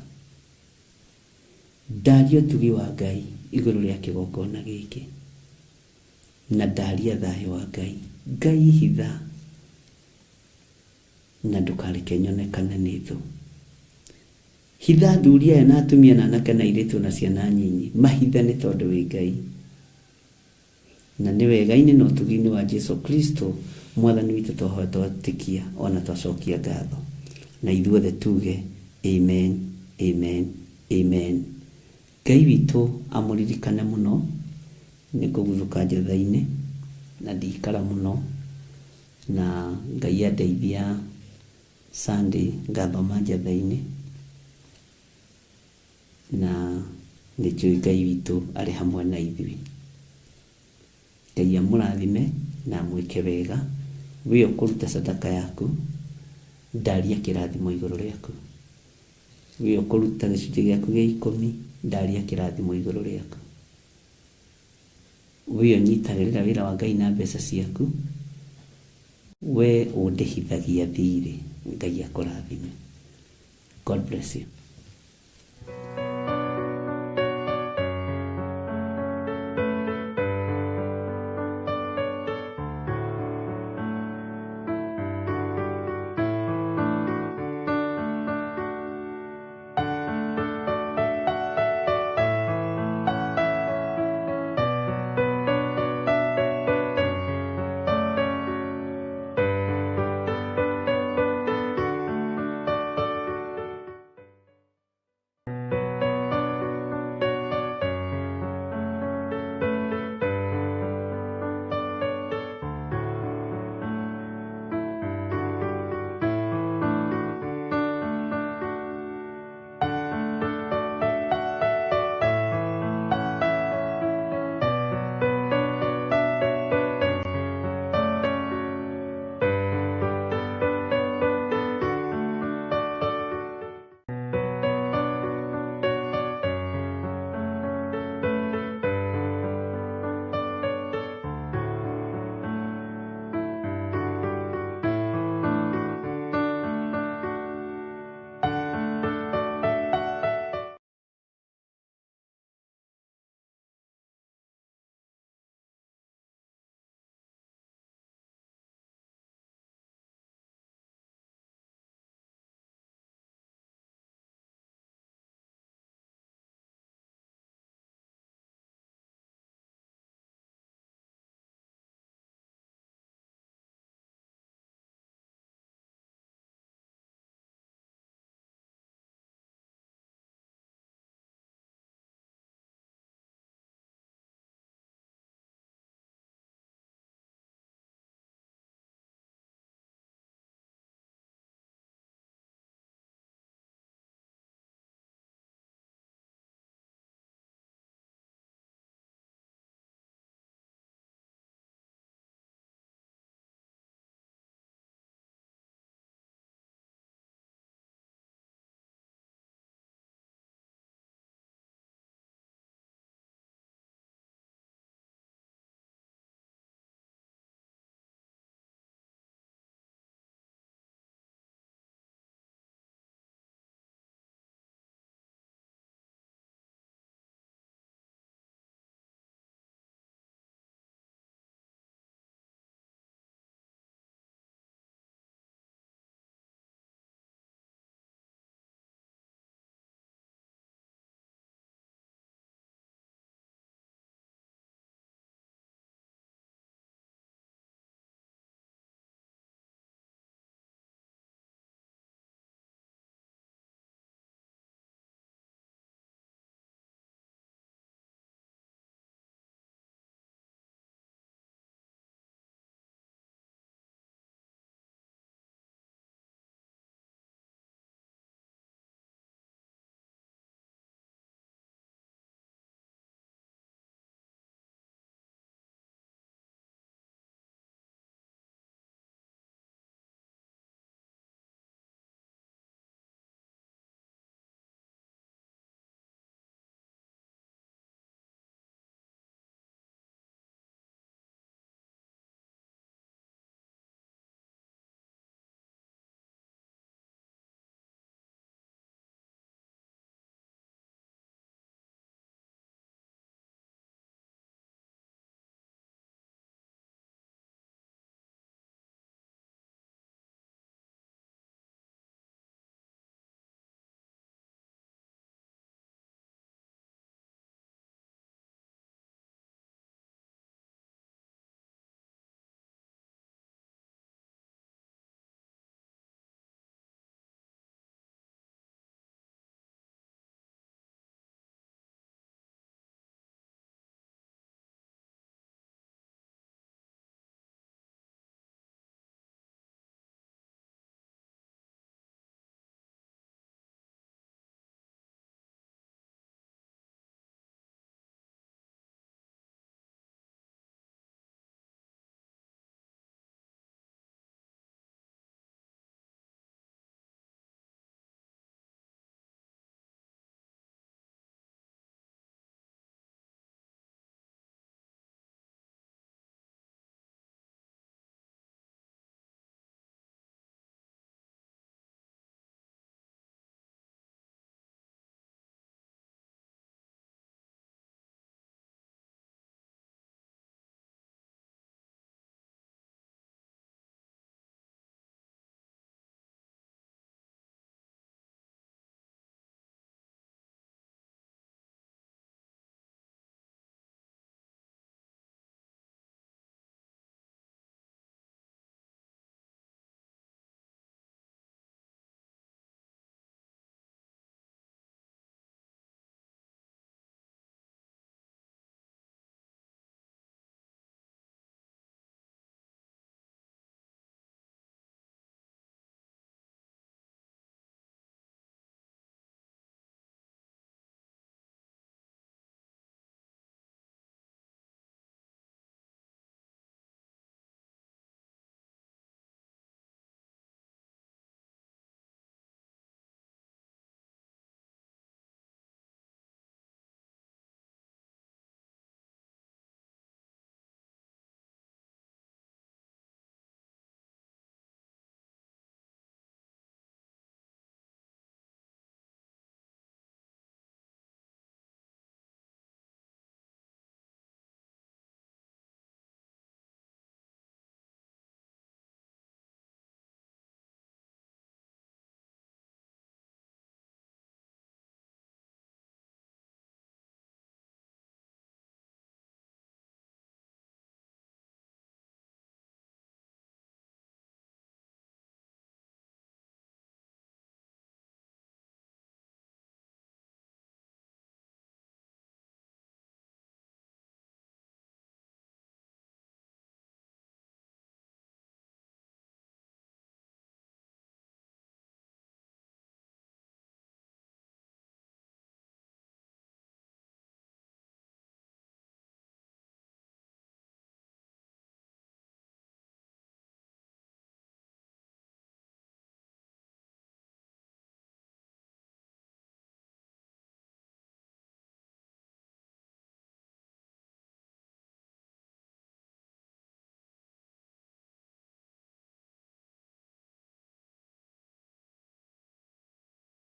Ndaria ũtugi wa Ngai igũrũ rĩa kĩgongona gĩkĩ, na ndaria thayũ wa Ngai. Ngai hitha, na ndũkareke nyonekane nĩ thũ. Hitha athuri aya na atumia na anake na airĩtu na ciana nyinyi, mahitha nĩ tondũ wĩ Ngai. Na nĩ wega-inĩ na ũtugi-inĩ wa Jesu Kristo Mwathani witũ twahoya twatĩkia ona twacokia ngatho. Na ithuothe tuge amen, amen, amen. Ngai witũ amũririkane mũno. Nĩ kũguthũka njatha-inĩ na ndikara mũno, na Ngai andeithia Sunday ngathoma njatha-inĩ, na nĩ njũĩ Ngai witũ arĩ hamwe na ithuĩ. Ngai amũrathime na mwĩke wega. We ũkũruta sadaka yaku, ndaria kĩrathimo igũrũ rĩaku. We ũkũruta gĩcunjĩ gĩaku gĩa 10, ndaria kĩrathimo igũrũ rĩaku. We ũnyitagĩrĩra wĩra wa Ngai na mbeca ciaku, we ũndĩhithagia thirĩ. Ngai akũrathime. God bless you.